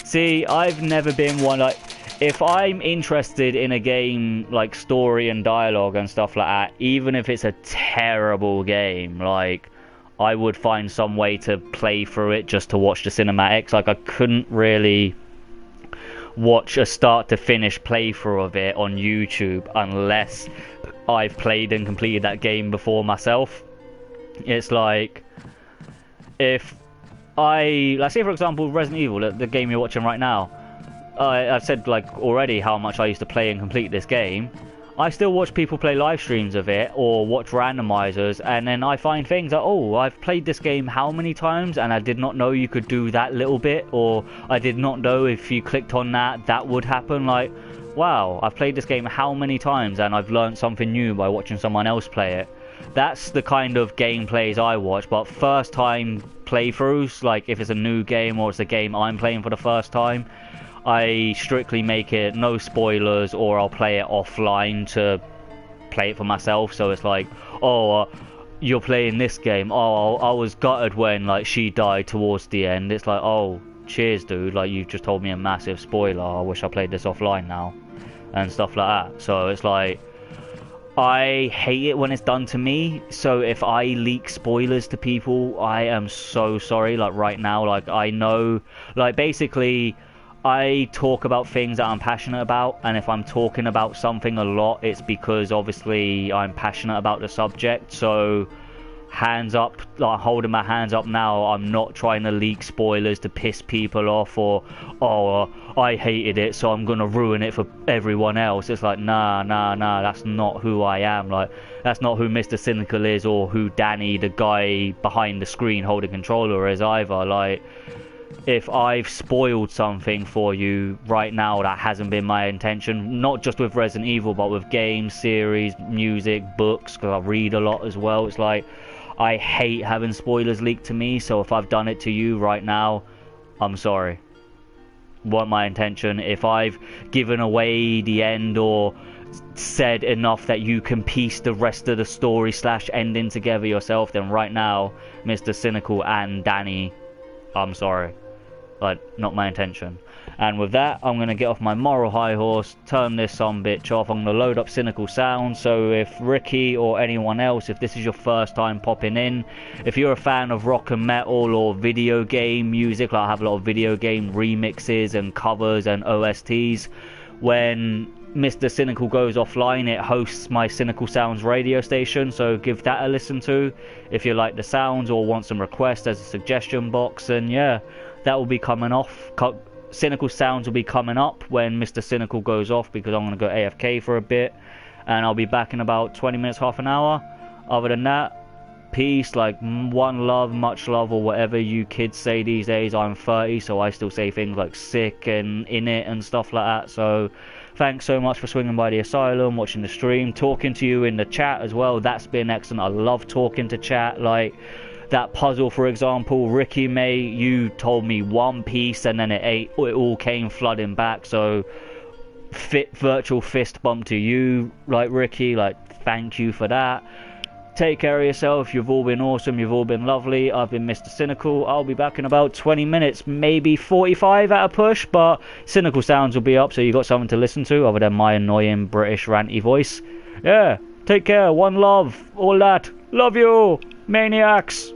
See, I've never been one like... If I'm interested in a game, like, story and dialogue and stuff like that, even if it's a terrible game, like, I would find some way to play through it just to watch the cinematics. Like, I couldn't really watch a start-to-finish playthrough of it on YouTube unless I've played and completed that game before myself. It's like, if let's say, for example, Resident Evil, the game you're watching right now, I've said like already how much I used to play and complete this game. I still watch people play live streams of it or watch randomizers, and then I find things like, oh, I've played this game how many times and I did not know you could do that little bit, or I did not know if you clicked on that would happen. Like, wow, I've played this game how many times and I've learned something new by watching someone else play it. That's the kind of gameplays I watch. But first time playthroughs, like if it's a new game or it's a game I'm playing for the first time, I strictly make it no spoilers, or I'll play it offline to play it for myself. So it's like, oh, you're playing this game. Oh, I was gutted when like she died towards the end. It's like, oh, cheers, dude. Like, you've just told me a massive spoiler. I wish I played this offline now, and stuff like that. So it's like, I hate it when it's done to me. So if I leak spoilers to people, I am so sorry. Like right now, like I know, like basically, I talk about things that I'm passionate about, and if I'm talking about something a lot, it's because obviously I'm passionate about the subject. So hands up, like holding my hands up now. I'm not trying to leak spoilers to piss people off, or I hated it so I'm gonna ruin it for everyone else. It's like, nah, that's not who I am. Like, that's not who Mr. Synical is, or who Danny, the guy behind the screen holding controller, is either. Like, if I've spoiled something for you right now, that hasn't been my intention. Not just with Resident Evil, but with games, series, music, books, because I read a lot as well. It's like, I hate having spoilers leaked to me, so if I've done it to you right now, I'm sorry. Wasn't my intention. If I've given away the end or said enough that you can piece the rest of the story / ending together yourself, then right now, Mr. Synical and Danny, I'm sorry. Like, not my intention. And with that, I'm going to get off my moral high horse, turn this bitch off. I'm going to load up Synical sounds, so if Ricky or anyone else, if this is your first time popping in, if you're a fan of rock and metal or video game music, like I have a lot of video game remixes and covers and OSTs, when Mr. Synical goes offline, it hosts my Synical Sounds radio station, so give that a listen to if you like the sounds or want some requests as a suggestion box. And yeah, that will be coming off. Synical Sounds will be coming up when Mr. Synical goes off, because I'm going to go AFK for a bit, and I'll be back in about 20 minutes, half an hour. Other than that, peace, like, one love, much love, or whatever you kids say these days. I'm 30, so I still say things like sick and in it and stuff like that. So thanks so much for swinging by the Asylum, watching the stream, talking to you in the chat as well. That's been excellent. I love talking to chat. Like, that puzzle, for example, Ricky, mate, you told me one piece and then it all came flooding back. So virtual fist bump to you, like, Ricky, like, thank you for that. Take care of yourself. You've all been awesome. You've all been lovely. I've been Mr. Synical. I'll be back in about 20 minutes, maybe 45 at a push, but Synical Sounds will be up, so you got something to listen to other than my annoying British ranty voice. Yeah, take care. One love. All that. Love you, maniacs.